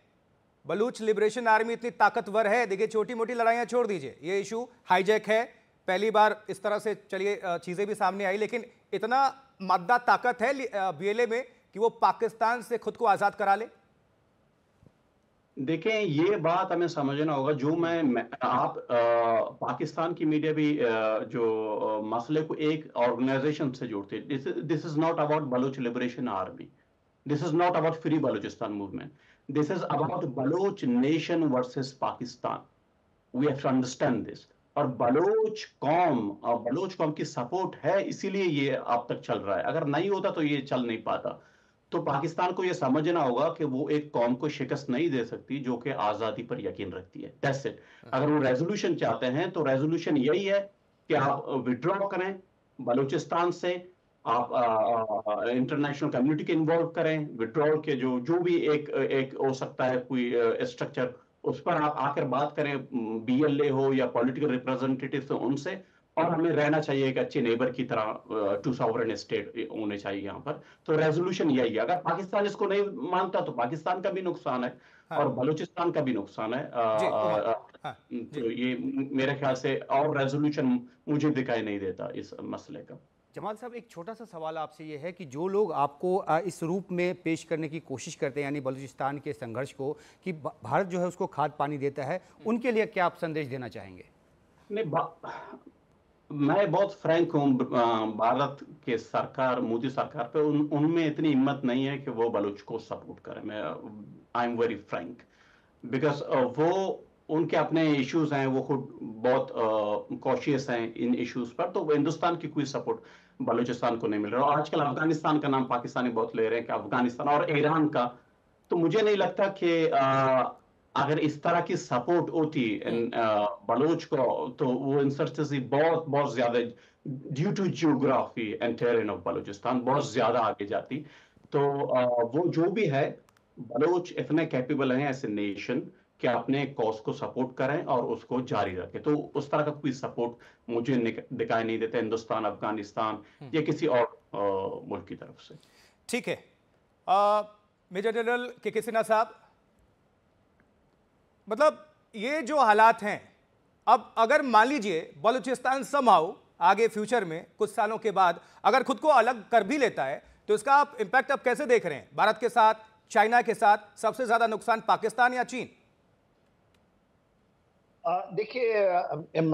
बलूच लिबरेशन आर्मी इतनी ताकतवर है? देखिए छोटी मोटी लड़ाइयां छोड़ दीजिए, ये इशू हाईजैक है, पहली बार इस तरह से चलिए चीजें भी सामने आई, लेकिन इतना मादा ताकत है बीएलए में कि वो पाकिस्तान से खुद को आजाद करा ले? देखें, ये बात हमें समझना होगा। जो आप पाकिस्तान की मीडिया भी जो मसले को एक ऑर्गेनाइजेशन से जोड़ते हैं। This is not about Baloch liberation army, this is not about free Balochistan movement, this is about Baloch nation versus Pakistan. We have to understand this. और बलूच कौम की सपोर्ट है, इसीलिए ये अब तक चल रहा है। अगर नहीं होता तो ये चल नहीं पाता। तो पाकिस्तान को यह समझना होगा कि वो एक कौम को शिकस्त नहीं दे सकती जो कि आजादी पर यकीन रखती है। That's it. अगर वो रेजोल्यूशन चाहते हैं तो रेजोल्यूशन यही है कि आप विड्रॉ करें बलूचिस्तान से, आप इंटरनेशनल कम्युनिटी के इन्वॉल्व करें, विड्रॉल के जो भी एक हो सकता है कोई स्ट्रक्चर, उस पर आप आकर बात करें, बीएलए हो या पॉलिटिकल रिप्रेजेंटेटिव उनसे। और हमें रहना चाहिए एक अच्छे नेबर की तरह, टू सॉवरेन स्टेट होने चाहिए यहाँ पर। तो रेजोल्यूशन यही है। अगर पाकिस्तान इसको नहीं मानता तो पाकिस्तान का भी नुकसान है और बलूचिस्तान का भी नुकसान है। तो ये मेरे ख्याल से और रेजोल्यूशन मुझे दिखाई नहीं देता इस मसले का। जमाल साहब, एक छोटा सा सवाल आपसे ये है कि जो लोग आपको इस रूप में पेश करने की कोशिश करते हैं, यानी बलूचिस्तान के संघर्ष को कि भारत जो है उसको खाद पानी देता है, उनके लिए क्या आप संदेश देना चाहेंगे? नहीं, मैं बहुत फ्रैंक हूँ। भारत के सरकार, मोदी सरकार पे उनमें इतनी हिम्मत नहीं है कि वो बलूच को सपोर्ट करें। I am very Frank, because वो उनके अपने इश्यूज हैं, वो खुद बहुत कॉशियस हैं इन इश्यूज पर। तो हिंदुस्तान की कोई सपोर्ट बलूचिस्तान को नहीं मिल रहा। और आजकल अफगानिस्तान का नाम पाकिस्तानी बहुत ले रहे हैं कि अफगानिस्तान और ईरान का। तो मुझे नहीं लगता कि अगर इस तरह की सपोर्ट होती बलूच को तो वो इंसर्जेंसी बहुत ज्यादा, due to geography and terrain of Balochistan, बहुत ज्यादा आगे जाती। तो वो जो भी है, बलूच इतने कैपेबल हैं एज ए नेशन कि अपने कॉज को सपोर्ट करें और उसको जारी रखें। तो उस तरह का कोई सपोर्ट मुझे दिखाई नहीं देता हिंदुस्तान, अफगानिस्तान या किसी और मुल्क की तरफ से। ठीक है। मेजर जनरल के सिन्हा साहब, मतलब ये जो हालात हैं, अब अगर मान लीजिए बलूचिस्तान समहाउ आगे फ्यूचर में कुछ सालों के बाद अगर खुद को अलग कर भी लेता है, तो इसका आप इंपैक्ट अब कैसे देख रहे हैं? भारत के साथ, चाइना के साथ सबसे ज्यादा नुकसान पाकिस्तान या चीन? देखिए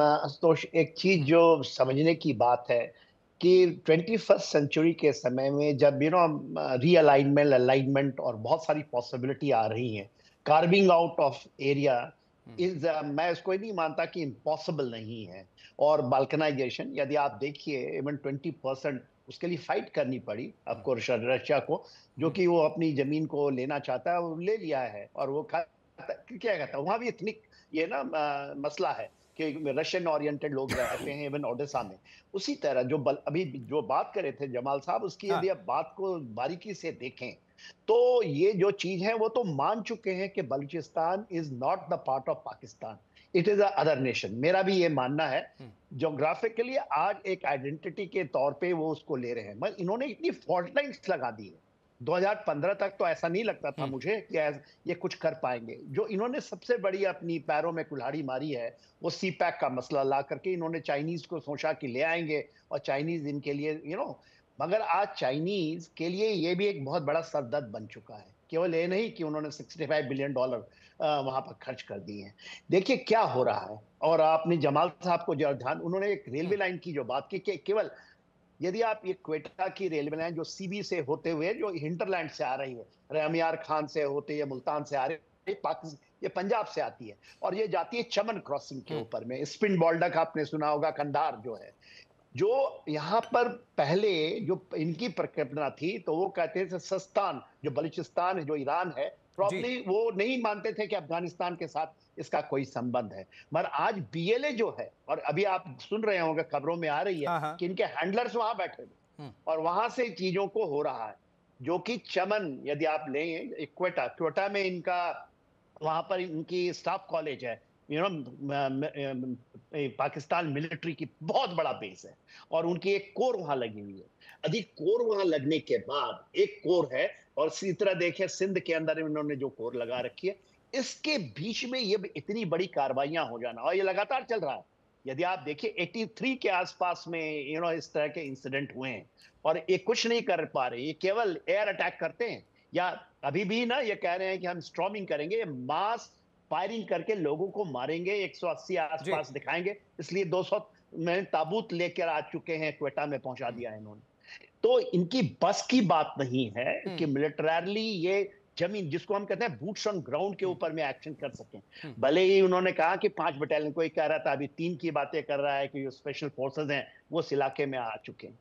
आशुतोष, एक चीज जो समझने की बात है कि 21st सेंचुरी के समय में जब रीअलाइनमेंट, अलाइनमेंट और बहुत सारी पॉसिबिलिटी आ रही हैं, carving out of area is, मैं इसको नहीं मानता कि इम्पॉसिबल नहीं है। और बाल्कनाइजेशन, यदि आप देखिए इवन 20% उसके लिए फाइट करनी पड़ी आपको रशिया को, जो कि वो अपनी जमीन को लेना चाहता है, वो ले लिया है। और वो क्या कहता है, वहां भी इतनी ये मसला है कि रशियन ओरिएंटेड लोग रहते हैं इवन ओडिशा में। उसी तरह जो अभी जो बात कर रहे थे जमाल साहब, उसकी यदि आप बात को बारीकी से देखें तो ये जो चीज है वो तो मान चुके हैं कि Balochistan is not the part of Pakistan, it is a other nation. मेरा भी ये मानना है। ज्योग्राफिकली आज एक आइडेंटिटी के तौर पे वो उसको ले रहे हैं, मगर इन्होंने इतनी फॉल्ट लाइन्स लगा दी है। 2015 तक तो ऐसा नहीं लगता था मुझे कि ये कुछ कर पाएंगे। जो इन्होंने सबसे बड़ी अपनी पैरों में कुल्हाड़ी मारी है वो सीपैक का मसला ला करके इन्होंने चाइनीज को सोचा कि ले आएंगे और चाइनीज इनके लिए मगर आज चाइनीज के लिए ये भी एक बहुत बड़ा सरदर्द बन चुका है। केवल ये नहीं कि उन्होंने $65 बिलियन वहां पर खर्च कर दिए हैं। देखिए क्या हो रहा है। और आपने जमाल साहब को जो ध्यान, उन्होंने एक रेलवे लाइन की जो बात की कि केवल यदि आप ये क्वेटा की रेलवे लाइन जो सीबी से होते हुए जो हिंटरलैंड से आ रही है, रहमियार खान से होते या मुल्तान से आ रही है, ये पंजाब से आती है और ये जाती है चमन क्रॉसिंग के ऊपर में। स्पिन बोल्डक आपने सुना होगा, कंधार जो है, जो यहाँ पर पहले जो इनकी परिकल्पना थी तो वो कहते थे सस्तान, जो बलूचिस्तान है, जो ईरान है, प्रॉब्ली वो नहीं मानते थे कि अफगानिस्तान के साथ इसका कोई संबंध है। मगर आज बीएलए जो है, और अभी आप सुन रहे होंगे खबरों में आ रही है कि इनके हैंडलर्स वहां बैठे हुए और वहां से चीजों को हो रहा है, जो कि चमन यदि आप लें क्वेटा में इनका, वहां पर इनकी स्टाफ कॉलेज है, पाकिस्तान मिलिट्री की बहुत बड़ा बेस है और उनकी एक कोर वहां लगी हुई है। अधिक कोर वहां लगने के बाद एक कोर है, और इसी तरह देखिए सिंध के अंदर इन्होंने जो कोर लगा रखी है, इसके बीच में ये इतनी बड़ी कार्रवाइयां हो जाना, और ये लगातार चल रहा है। यदि आप देखिए 83 के आसपास में इस तरह के इंसिडेंट हुए हैं और ये कुछ नहीं कर पा रहे, ये केवल एयर अटैक करते हैं, या अभी भी ना ये कह रहे हैं कि हम स्ट्रॉमिंग करेंगे, मास फायरिंग करके लोगों को मारेंगे, 180 आसपास दिखाएंगे, इसलिए 200 में ताबूत लेकर आ चुके हैं, क्वेटा में पहुंचा दिया है इन्होंने। तो इनकी बस की बात नहीं है कि मिलिटरली ये जमीन, जिसको हम कहते हैं बूट्स ऑन ग्राउंड के ऊपर में एक्शन कर सकें। भले ही उन्होंने कहा कि 5 बटालियन, कोई कह रहा था अभी 3 की बातें कर रहा है कि जो स्पेशल फोर्सेस हैं वो इस इलाके में आ चुके हैं।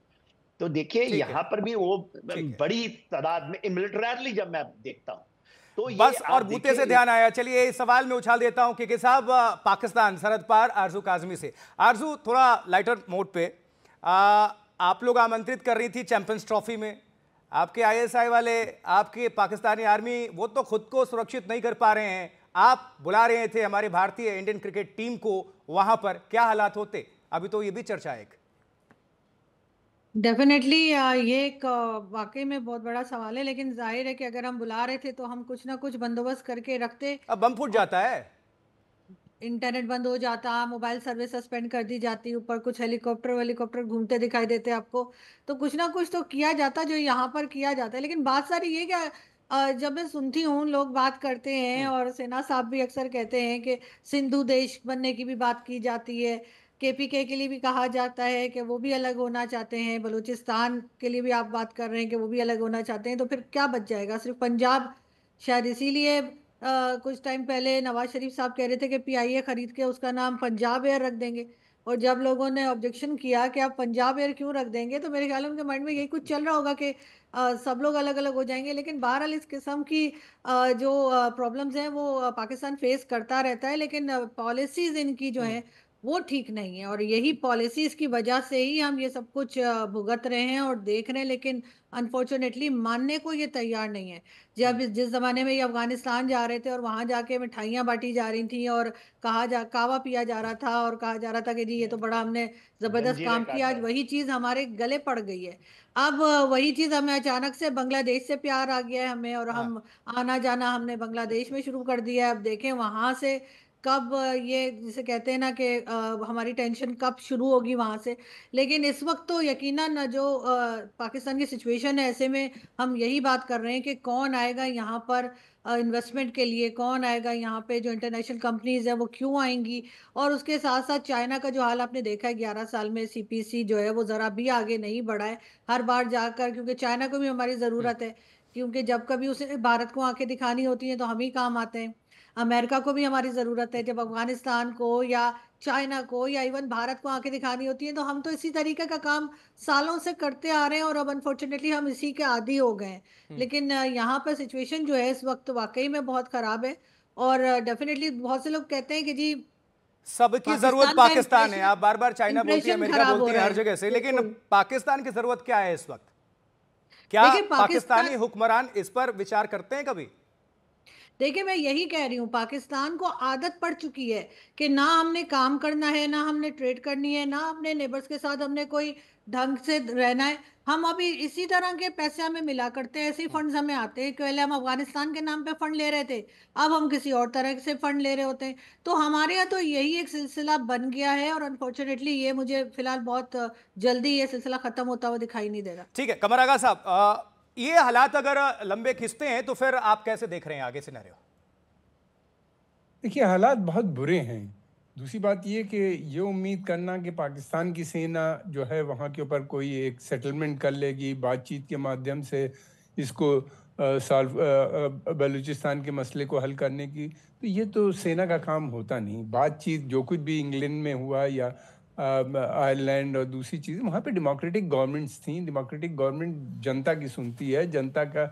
तो देखिए यहाँ पर भी वो बड़ी तादाद में मिलिटरली जब मैं देखता हूँ तो ये बस, और बूते से ध्यान आया। चलिए इस सवाल में उछाल देता हूं कि साहब पाकिस्तान सरहद पार आरजू काजमी से। आरजू, थोड़ा लाइटर मोड पे, आप लोग आमंत्रित कर रही थी चैंपियंस ट्रॉफी में, आपके आईएसआई वाले, आपके पाकिस्तानी आर्मी, वो तो खुद को सुरक्षित नहीं कर पा रहे हैं, आप बुला रहे थे हमारी भारतीय इंडियन क्रिकेट टीम को वहां पर, क्या हालात होते? अभी तो ये भी चर्चा है। डेफिनेटली ये एक वाकई में बहुत बड़ा सवाल है, लेकिन जाहिर है कि अगर हम बुला रहे थे तो हम कुछ ना कुछ बंदोबस्त करके रखते। अब बम फूट जाता है, इंटरनेट बंद हो जाता, मोबाइल सर्विस सस्पेंड कर दी जाती, ऊपर कुछ हेलीकॉप्टर घूमते दिखाई देते आपको, तो कुछ ना कुछ तो किया जाता जो यहाँ पर किया जाता है। लेकिन बात सारी ये क्या, जब मैं सुनती हूँ लोग बात करते हैं और सेना साहब भी अक्सर कहते हैं कि सिंधु देश बनने की भी बात की जाती है, केपीके के लिए भी कहा जाता है कि वो भी अलग होना चाहते हैं, बलूचिस्तान के लिए भी आप बात कर रहे हैं कि वो भी अलग होना चाहते हैं, तो फिर क्या बच जाएगा? सिर्फ पंजाब। शायद इसीलिए कुछ टाइम पहले नवाज शरीफ साहब कह रहे थे कि पीआईए खरीद के उसका नाम पंजाब एयर रख देंगे, और जब लोगों ने ऑब्जेक्शन किया कि आप पंजाब एयर क्यों रख देंगे, तो मेरे ख्याल में उनके माइंड में यही कुछ चल रहा होगा कि सब लोग अलग अलग हो जाएंगे। लेकिन बहरहाल इस किस्म की जो प्रॉब्लम्स हैं वो पाकिस्तान फेस करता रहता है, लेकिन पॉलिसीज इनकी जो है वो ठीक नहीं है, और यही पॉलिसीज की वजह से ही हम ये सब कुछ भुगत रहे हैं और देख रहे हैं। लेकिन अनफॉर्चुनेटली मानने को ये तैयार नहीं है। जब जिस ज़माने में ये अफगानिस्तान जा रहे थे और वहाँ जाके मिठाइयाँ बांटी जा रही थी और कावा पिया जा रहा था और कहा जा रहा था कि जी ये तो बड़ा हमने ज़बरदस्त काम किया, आज वही चीज़ हमारे गले पड़ गई है। अब वही चीज़ हमें अचानक से बांग्लादेश से प्यार आ गया है हमें, और हम आना जाना हमने बांग्लादेश में शुरू कर दिया है। अब देखें वहाँ से कब ये जिसे कहते हैं ना कि हमारी टेंशन कब शुरू होगी वहाँ से। लेकिन इस वक्त तो यकीनन जो पाकिस्तान की सिचुएशन है, ऐसे में हम यही बात कर रहे हैं कि कौन आएगा यहाँ पर इन्वेस्टमेंट के लिए, कौन आएगा यहाँ पे, जो इंटरनेशनल कंपनीज है वो क्यों आएंगी। और उसके साथ साथ चाइना का जो हाल आपने देखा है, 11 साल में सीपीसी जो है वो ज़रा भी आगे नहीं बढ़ा है हर बार जाकर, क्योंकि चाइना को भी हमारी ज़रूरत है, क्योंकि जब कभी उसे भारत को आंखें दिखानी होती हैं तो हम ही काम आते हैं। अमेरिका को भी हमारी ज़रूरत है, जब अफगानिस्तान को या चाइना को या इवन भारत को आंखें दिखानी होती है, तो हम तो इसी तरीके का काम सालों से करते आ रहे हैं और अब अनफॉर्चुनेटली हम इसी के आदी हो गए हैं। लेकिन यहाँ पर सिचुएशन जो है इस वक्त वाकई में बहुत ख़राब है, और डेफिनेटली बहुत से लोग कहते हैं कि जी सबकी जरूरत पाकिस्तान है। आप बार बार चाइना बोलती है, अमेरिका बोलती है, हर जगह से, लेकिन पाकिस्तान की जरूरत क्या है इस वक्त? क्या पाकिस्तानी हुक्मरान इस पर विचार करते हैं कभी? देखिए मैं यही कह रही हूँ, पाकिस्तान को आदत पड़ चुकी है कि ना हमने काम करना है, ना हमने ट्रेड करनी है, ना अपने नेबर्स के साथ हमने कोई ढंग से रहना है। हम अभी इसी तरह के पैसे हमें मिला करते हैं, ऐसे ही फंड्स हमें आते हैं। पहले हम अफगानिस्तान के नाम पे फंड ले रहे थे, अब हम किसी और तरह से फंड ले रहे होते हैं। तो हमारे यहाँ तो यही एक सिलसिला बन गया है, और अनफॉर्चुनेटली ये मुझे फिलहाल बहुत जल्दी ये सिलसिला खत्म होता हुआ दिखाई नहीं दे रहा। ठीक है कमर आगा साहब, ये हालात अगर लंबे खिंचते हैं तो फिर आप कैसे देख रहे हैं आगे सिनेरियो? देखिए हालात बहुत बुरे हैं। दूसरी बात ये कि ये उम्मीद करना कि पाकिस्तान की सेना जो है वहाँ के ऊपर कोई एक सेटलमेंट कर लेगी बातचीत के माध्यम से, इसको बलूचिस्तान के मसले को हल करने की, तो ये तो सेना का काम होता नहीं। बातचीत जो कुछ भी इंग्लैंड में हुआ या आयरलैंड और दूसरी चीज़ें, वहाँ पे डेमोक्रेटिक गवर्नमेंट्स थी। डेमोक्रेटिक गवर्नमेंट जनता की सुनती है, जनता का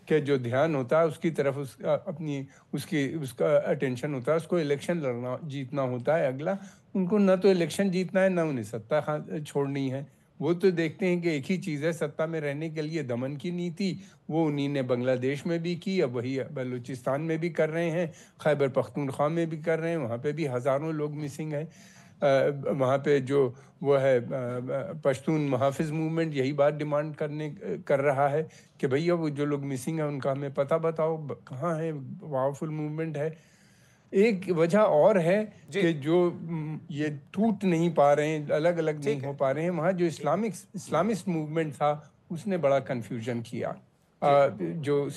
के जो ध्यान होता है उसकी तरफ उसका अटेंशन होता है, उसको इलेक्शन लड़ना जीतना होता है अगला। उनको न तो इलेक्शन जीतना है, न उन्हें सत्ता छोड़नी है। वो तो देखते हैं कि एक ही चीज़ है सत्ता में रहने के लिए, दमन की नीति। वो उन्हीं ने बांग्लादेश में भी की, अब वही बलूचिस्तान में भी कर रहे हैं, खैबर पख्तूनख्वा में भी कर रहे हैं। वहाँ पे भी हज़ारों लोग मिसिंग हैं। वहाँ पे जो वो है पश्तून मुहाफिज मूवमेंट यही बात डिमांड कर रहा है कि भैया वो जो लोग मिसिंग हैं उनका हमें पता बताओ, कहाँ है। पावरफुल मूवमेंट है। एक वजह और है कि जो ये टूट नहीं पा रहे हैं, अलग अलग नहीं हो पा रहे हैं, वहाँ जो इस्लामिस्ट मूवमेंट था उसने बड़ा कन्फ्यूजन किया। जो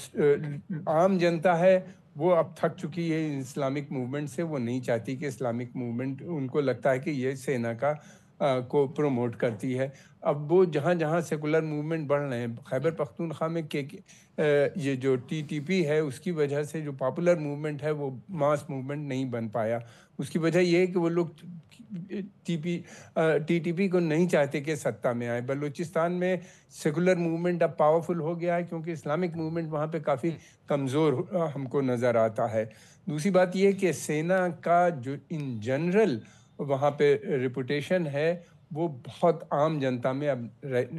आम जनता है वो अब थक चुकी है इस्लामिक मूवमेंट से। वो नहीं चाहती कि इस्लामिक मूवमेंट, उनको लगता है कि ये सेना का को प्रमोट करती है। अब वो जहाँ जहाँ सेकुलर मूवमेंट बढ़ रहे हैं, खैबर पख्तूनख्वा में ये जो TTP है उसकी वजह से जो पॉपुलर मूवमेंट है वो मास मूवमेंट नहीं बन पाया। उसकी वजह ये है कि वो लोग TTP को नहीं चाहते कि सत्ता में आए। बलूचिस्तान में सेकुलर मूवमेंट अब पावरफुल हो गया है क्योंकि इस्लामिक मूवमेंट वहाँ पे काफ़ी कमज़ोर हमको नज़र आता है। दूसरी बात ये कि सेना का जो इन जनरल वहाँ पे रेपुटेशन है वो बहुत आम जनता में अब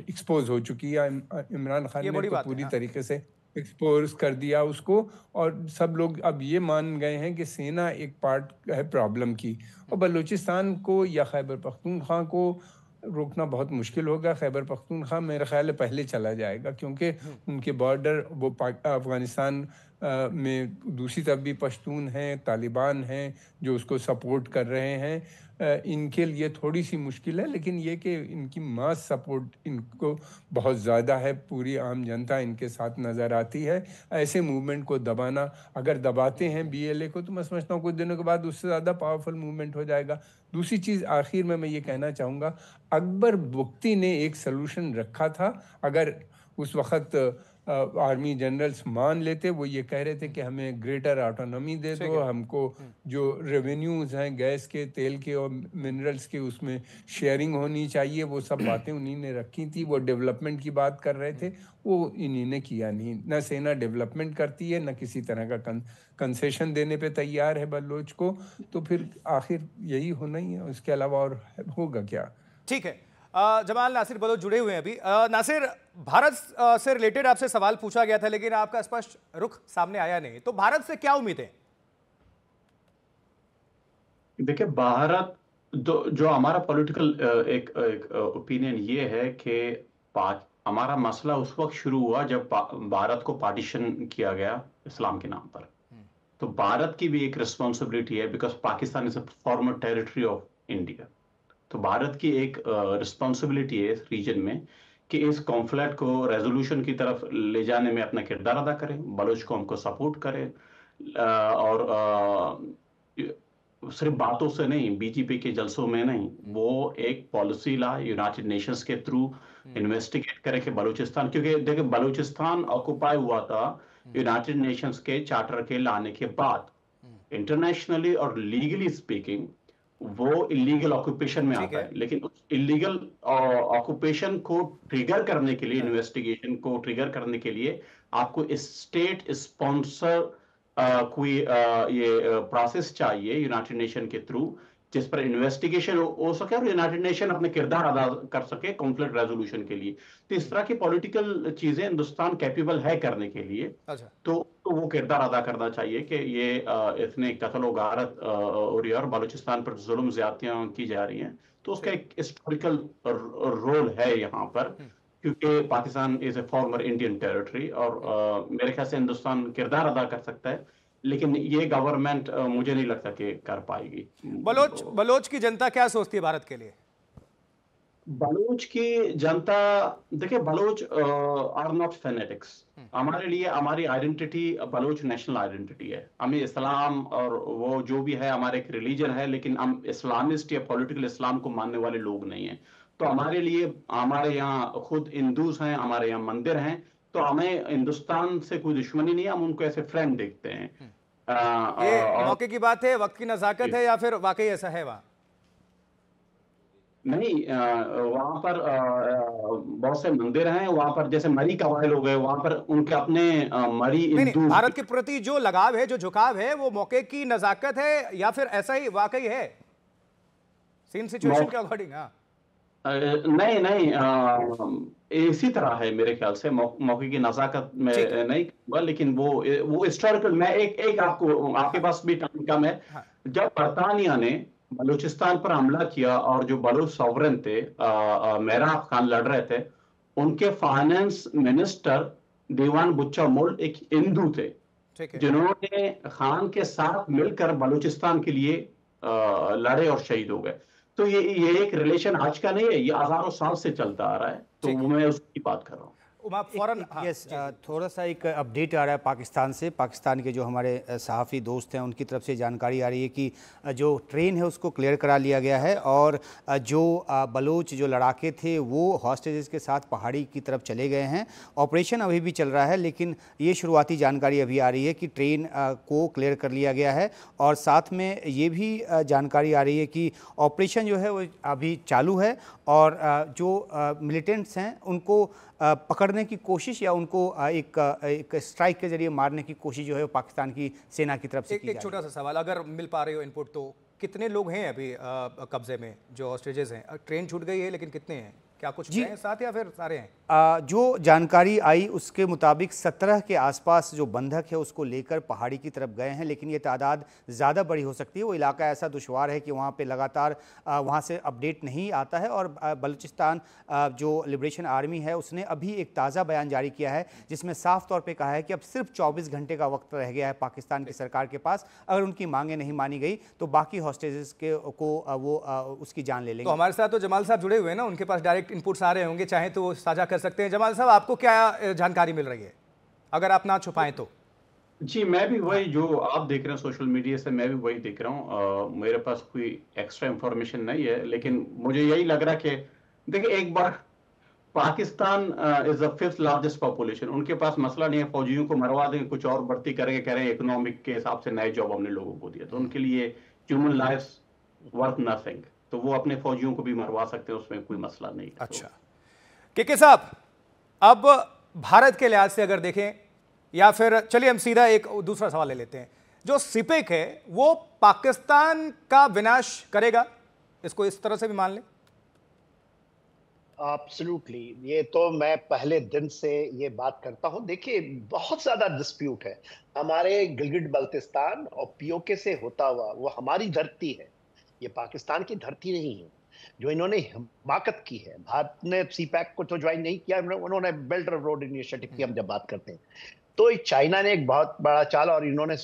एक्सपोज हो चुकी है। इमरान खान ने तो पूरी तरीके से एक्सपोज कर दिया उसको, और सब लोग अब ये मान गए हैं कि सेना एक पार्ट है प्रॉब्लम की। और बलूचिस्तान को या खैबर पख्तूनख्वा को रोकना बहुत मुश्किल होगा। खैबर पख्तूनख्वा मेरा ख्याल है पहले चला जाएगा क्योंकि उनके बॉर्डर वो अफ़गानिस्तान में दूसरी तरफ भी पश्तून हैं, तालिबान हैं जो उसको सपोर्ट कर रहे हैं। इनके लिए थोड़ी सी मुश्किल है, लेकिन ये कि इनकी मास सपोर्ट इनको बहुत ज़्यादा है, पूरी आम जनता इनके साथ नज़र आती है। ऐसे मूवमेंट को दबाना, अगर दबाते हैं BLA को, तो मैं समझता हूँ कुछ दिनों के बाद उससे ज़्यादा पावरफुल मूवमेंट हो जाएगा। दूसरी चीज़ आखिर में मैं ये कहना चाहूँगा, अकबर बुख्ती ने एक सलूशन रखा था। अगर उस वक़्त आर्मी जनरल्स मान लेते, वो ये कह रहे थे कि हमें ग्रेटर ऑटोनॉमी दे दो, हमको जो रेवेन्यूज़ हैं गैस के, तेल के और मिनरल्स के, उसमें शेयरिंग होनी चाहिए। वो सब बातें उन्हीं ने रखी थी। वो डेवलपमेंट की बात कर रहे थे, वो इन्हीं ने किया नहीं। न सेना डेवलपमेंट करती है, न किसी तरह का कंसेशन देने पे तैयार है बलोच को। तो फिर आखिर यही होना ही है, उसके अलावा और होगा क्या। ठीक है, जमाल नासिर बलोच जुड़े हुए हैं अभी। नासिर, भारत से रिलेटेड आपसे सवाल पूछा गया था लेकिन आपका स्पष्ट रुख सामने आया नहीं, तो भारत से क्या उम्मीदें? देखिए, भारत जो हमारा पॉलिटिकल एक ओपिनियन ये है कि हमारा मसला उस वक्त शुरू हुआ जब भारत को पार्टीशन किया गया इस्लाम के नाम पर। तो भारत की भी एक रिस्पॉन्सिबिलिटी है, because Pakistan is a former territory of India. तो भारत की एक रिस्पॉन्सिबिलिटी है इस रीजन में कि इस कॉन्फ्लिक्ट को रेजोल्यूशन की तरफ ले जाने में अपना किरदार अदा करें, बलोच को हमको सपोर्ट करें, और सिर्फ बातों से नहीं, BJP के जलसों में नहीं, वो एक पॉलिसी ला, यूनाइटेड नेशंस के थ्रू इन्वेस्टिगेट करे कि बलूचिस्तान, क्योंकि देखिए बलूचिस्तान ऑक्युपाई हुआ था यूनाइटेड नेशंस के चार्टर के लाने के बाद। इंटरनेशनली और लीगली स्पीकिंग वो इलीगल ऑक्यूपेशन में आता है, लेकिन उस इलीगल ऑक्यूपेशन को ट्रिगर करने के लिए, इन्वेस्टिगेशन को ट्रिगर करने के लिए आपको स्टेट स्पॉन्सर कोई ये प्रोसेस चाहिए यूनाइटेड नेशन के थ्रू, जिस पर इन्वेस्टिगेशन हो सके और यूनाइटेड नेशन अपने किरदार अदा कर सके कॉन्फ्लिक्ट रेजोल्यूशन के लिए। तो इस तरह की पॉलिटिकल चीजें हिंदुस्तान कैपेबल है करने के लिए। तो वो किरदार अदा करना चाहिए कि ये इतने कत्ल गारत और बलूचिस्तान पर जुल्म ज्यादतियां की जा रही हैं, तो उसका एक हिस्टोरिकल रोल है यहाँ पर, क्योंकि Pakistan is a former Indian territory, और मेरे ख्याल से हिंदुस्तान किरदार अदा कर सकता है, लेकिन ये गवर्नमेंट मुझे नहीं लगता कि कर पाएगी। बलोच की जनता क्या सोचती है भारत के लिए? बलोच की जनता, देखिए, बलोच आर नॉट फेनेटिक्स। हमारे लिए हमारी आइडेंटिटी बलोच नेशनल आइडेंटिटी है। हमें इस्लाम और वो जो भी है हमारे एक रिलीजन है, लेकिन हम इस्लामिस्ट या पॉलिटिकल इस्लाम को मानने वाले लोग नहीं हैं। तो हमारे लिए, हमारे यहाँ खुद हिंदूज हैं, हमारे यहाँ मंदिर हैं, तो हमें हिंदुस्तान से कोई दुश्मनी नहीं है, हम उनको ऐसे फ्रेंड देखते हैं। ये मौके की बात है, वक्त की नजाकत है, या फिर वाकई ऐसा है वहाँ? नहीं, वहां पर बहुत से मंदिर हैं, वहां पर जैसे मरी कबाइल हो गए, वहां पर उनके अपने मरी नहीं, भारत के प्रति जो लगाव है, जो झुकाव है, वो मौके की नजाकत है या फिर ऐसा ही वाकई है सीन सिचुएशन के अकॉर्डिंग? हाँ, नहीं, इसी तरह है मेरे ख्याल से, मौके की नजाकत में नहीं कहूंगा, लेकिन वो हिस्टोरिकल, मैं एक आपको, आपके पास भी टाइम कम है। हाँ। जब बरतानिया ने बलूचिस्तान पर हमला किया और जो बलूच सॉवरेन थे, मेहराब खान लड़ रहे थे, उनके फाइनेंस मिनिस्टर दीवान बुच्चा मोल्ड एक हिंदू थे, जिन्होंने खान के साथ मिलकर बलूचिस्तान के लिए लड़े और शहीद हो गए। तो ये एक रिलेशन आज का नहीं है, ये हजारों साल से चलता आ रहा है, तो मैं उसकी बात कर रहा हूँ। यस, थोड़ा सा एक अपडेट आ रहा है पाकिस्तान से। पाकिस्तान के जो हमारे सहाफ़ी दोस्त हैं उनकी तरफ से जानकारी आ रही है कि जो ट्रेन है उसको क्लियर करा लिया गया है और जो बलोच जो लड़ाके थे वो हॉस्टेजेस के साथ पहाड़ी की तरफ चले गए हैं। ऑपरेशन अभी भी चल रहा है, लेकिन ये शुरुआती जानकारी अभी आ रही है कि ट्रेन को क्लियर कर लिया गया है और साथ में ये भी जानकारी आ रही है कि ऑपरेशन जो है वो अभी चालू है और जो मिलिटेंट्स हैं उनको पकड़ने की कोशिश या उनको एक स्ट्राइक के जरिए मारने की कोशिश जो है वो पाकिस्तान की सेना की तरफ से की जा रही है। एक छोटा सा सवाल, अगर मिल पा रहे हो इनपुट, तो कितने लोग हैं अभी कब्जे में जो हॉस्टेजेस हैं? ट्रेन छूट गई है लेकिन कितने हैं? क्या कुछ हैं साथ या फिर सारे हैं? जो जानकारी आई उसके मुताबिक 17 के आसपास जो बंधक है उसको लेकर पहाड़ी की तरफ गए हैं, लेकिन ये तादाद ज़्यादा बड़ी हो सकती है। वो इलाका ऐसा दुश्वार है कि वहाँ पे लगातार वहाँ से अपडेट नहीं आता है और बलूचिस्तान जो लिबरेशन आर्मी है उसने अभी एक ताज़ा बयान जारी किया है जिसमें साफ तौर पर कहा है कि अब सिर्फ 24 घंटे का वक्त रह गया है पाकिस्तान की सरकार के पास। अगर उनकी मांगें नहीं मानी गई तो बाकी हॉस्टेजेस को वो उसकी जान ले लेंगे। तो हमारे साथ तो जमाल साहब जुड़े हुए हैं ना, उनके पास डायरेक्ट इनपुट्स आ रहे होंगे, चाहे तो वो साझा कर सकते हैं। जमाल साहब, आपको क्या जानकारी मिल रही है, अगर आप ना छुपाएं तो? जी, मैं भी वही जो आप देख रहे हैं सोशल मीडिया से, मैं भी वही देख रहा हूँ। मेरे पास कोई एक्स्ट्रा इंफॉर्मेशन नहीं है, लेकिन मुझे यही लग रहा है कि देखिए, एक बार Pakistan is the 5th largest population, उनके पास मसला नहीं है फौजियों को मरवा देंगे, कुछ और भर्ती करेंगे, कह रहे हैं इकोनॉमिक के हिसाब से नए जॉब हमने लोगों को दिया, तो उनके लिए ह्यूमन लाइफ्स वर्थ नथिंग, तो वो अपने फौजियों को भी मरवा सकते हैं, उसमें कोई मसला नहीं। अच्छा के साहब, अब भारत के लिहाज से अगर देखें, या फिर चलिए हम सीधा एक दूसरा सवाल ले लेते हैं, जो सिपेक है वो पाकिस्तान का विनाश करेगा, इसको इस तरह से भी मान लें? एब्सोल्युटली, ये तो मैं पहले दिन से ये बात करता हूं। देखिए, बहुत ज्यादा डिस्प्यूट है हमारे गिलगिट बल्तिस्तान और पीओके से होता हुआ, वो हमारी धरती है, ये पाकिस्तान की धरती नहीं है। जो इन्होंने हिमाकत की है, भारत ने सीपैक को तो ज्वाइन नहीं किया, उन्होंने बेल्ट ऑफ रोड इनिशिएटिव की हम जब बात करते हैं, तो चाइना ने एक बहुत बड़ा चाल, और इन्होंने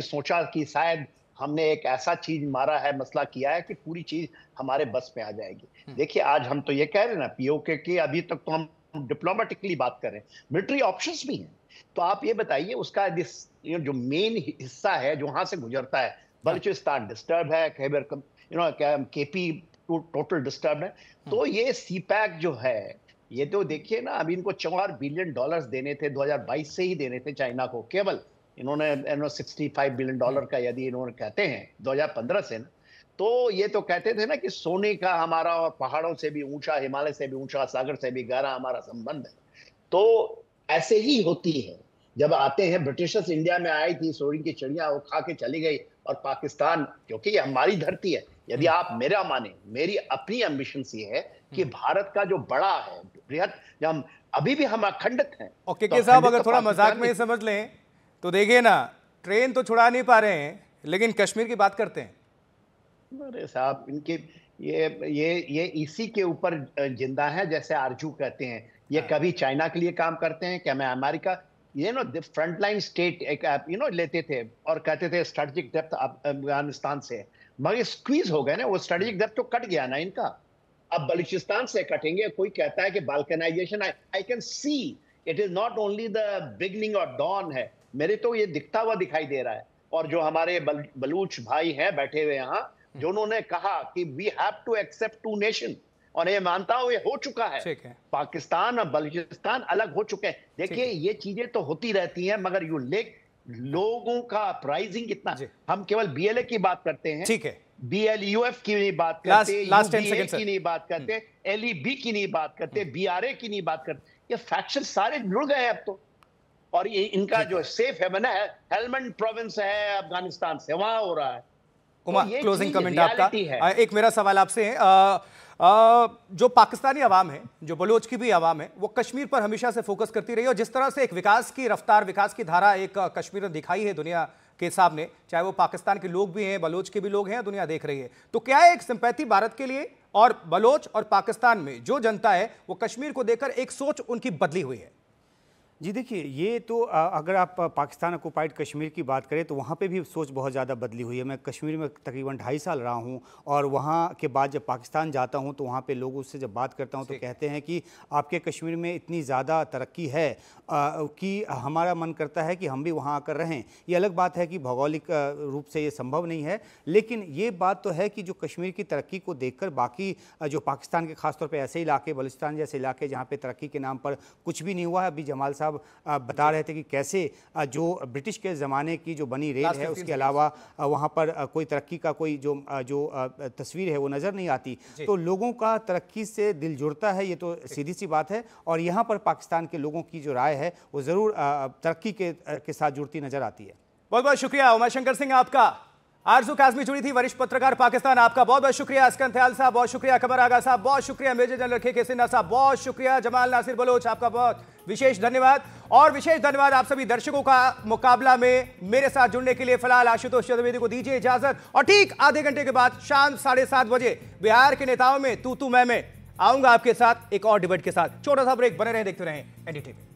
सोचा कि शायद हमने एक ऐसा चीज मारा है, मसला किया है कि पूरी चीज हमारे बस में आ जाएगी। देखिए, आज हम तो ये कह रहे हैं ना पीओके की, अभी तक तो हम डिप्लोमेटिकली बात कर रहे हैं, मिलिट्री ऑप्शंस भी हैं। तो आप ये बताइए, उसका जो मेन हिस्सा है जो वहां से गुजरता है, बलूचिस्तान डिस्टर्ब है, खैबर केपी टोटल डिस्टर्ब है। तो ये सीपैक जो है, ये तो देखिए ना, अभी इनको $4 बिलियन देने थे, 2022 से ही देने थे चाइना को, केवल इन्होंने $65 बिलियन का, यदि इन्होंने कहते हैं 2015 से ना, तो ये तो कहते थे ना कि सोने का हमारा और पहाड़ों से भी ऊंचा, हिमालय से भी ऊंचा, सागर से भी गहरा हमारा संबंध है। तो ऐसे ही होती है, जब आते हैं ब्रिटिशर्स, इंडिया में आई थी, सोने की चिड़िया वो खा के चली गई, और पाकिस्तान, क्योंकि ये हमारी धरती है, यदि आप मेरा माने, मेरी अपनी एम्बिशन ये है कि भारत का जो बड़ा है, बृहद, हम अभी भी हम अखंडित हैं। ओके के साहब, अगर थोड़ा मजाक में समझ लें तो देखिए ना, ट्रेन तो छुड़ा नहीं पा रहे हैं, लेकिन कश्मीर की बात करते हैं। अरे साहब, इनके ये इसी के ऊपर जिंदा है, जैसे आरजू कहते हैं, ये कभी चाइना के लिए काम करते हैं, क्या मैं अमेरिका, फ्रंटलाइन स्टेट एक लेते थे और कहते थे स्ट्रेटेजिक डेप्थ अफगानिस्तान से, मगर स्क्वीज हो गए ना, वो स्ट्रेटेजिक डेप्थ तो कट गया ना इनका। अब बलूचिस्तान से कटेंगे, कोई कहता है कि balkanisation, I can see it is not only the beginning और डॉन है, मेरे तो ये दिखता हुआ दिखाई दे रहा है। और जो हमारे बलूच भाई हैं बैठे हुए यहाँ, जो उन्होंने कहा कि we have to accept 2 nation, और ये मानता हूं ये हो चुका है, पाकिस्तान और बलूचिस्तान अलग हो चुके हैं। देखिए, ये चीजें तो होती रहती हैं, मगर लोगों का प्राइसिंग कितना, हम केवल बीएलए की बात करते हैं, ठीक है, BLUF की नहीं बात करते, last 10 UBA seconds, की नहीं बात करते, LEB की नहीं बात करते, BRA की नहीं बात करते। ये फैक्शन सारे जुड़ गए अब तो। और ये इनका जो सेफ है ना, हेलमंड प्रोविंस है अफगानिस्तान से, वहां हो रहा है। उमा, तो क्लोजिंग कमेंट आपका। है। एक मेरा सवाल आपसे है, जो पाकिस्तानी अवाम है, जो बलोच की भी अवाम है, वो कश्मीर पर हमेशा से फोकस करती रही, और जिस तरह से एक विकास की रफ्तार, विकास की धारा एक कश्मीर ने दिखाई है दुनिया के सामने, चाहे वो पाकिस्तान के लोग भी हैं, बलोच के भी लोग हैं, दुनिया देख रही है, तो क्या एक सिंपैथी भारत के लिए और बलोच और पाकिस्तान में जो जनता है वो कश्मीर को देखकर एक सोच उनकी बदली हुई है? जी देखिए, ये तो अगर आप पाकिस्तान ऑक्युपाइड कश्मीर की बात करें तो वहाँ पे भी सोच बहुत ज़्यादा बदली हुई है। मैं कश्मीर में तकरीबन 2.5 साल रहा हूँ, और वहाँ के बाद जब पाकिस्तान जाता हूँ तो वहाँ पे लोगों से जब बात करता हूँ तो कहते हैं कि आपके कश्मीर में इतनी ज़्यादा तरक्की है कि हमारा मन करता है कि हम भी वहाँ आकर रहें। ये अलग बात है कि भौगोलिक रूप से ये संभव नहीं है, लेकिन ये बात तो है कि जो कश्मीर की तरक्की को देखकर बाकी जो पाकिस्तान के खासतौर पर ऐसे इलाके, बलूचिस्तान जैसे इलाके जहाँ पर तरक्की के नाम पर कुछ भी नहीं हुआ है, अभी जमाल साहब बता रहे थे कि कैसे जो ब्रिटिश के ज़माने की जो बनी रेल है उसके अलावा वहाँ पर कोई तरक्की का कोई जो तस्वीर है वो नज़र नहीं आती। तो लोगों का तरक्की से दिल जुड़ता है, ये तो सीधी सी बात है, और यहाँ पर पाकिस्तान के लोगों की जो राय है वो ज़रूर तरक्की के साथ जुड़ती नज़र आती है। बहुत बहुत शुक्रिया उमाशंकर सिंह आपका। आरजू काज़मी जुड़ी थी, वरिष्ठ पत्रकार पाकिस्तान, आपका बहुत बहुत शुक्रिया। अस्कन ख्याल साहब बहुत शुक्रिया, कमर आगा साहब बहुत शुक्रिया, मेजर जनरल के सिन्हा साहब बहुत शुक्रिया, जमाल नासिर बलोच आपका बहुत विशेष धन्यवाद, और विशेष धन्यवाद आप सभी दर्शकों का मुकाबला में मेरे साथ जुड़ने के लिए। फिलहाल आशुतोष चतुर्वेदी को दीजिए इजाजत, और ठीक आधे घंटे के बाद शाम 7:30 बजे बिहार के नेताओं में तू मैं आऊंगा आपके साथ एक और डिबेट के साथ। छोटा सा ब्रेक, बने रहें, देखते रहें एनडीटीवी।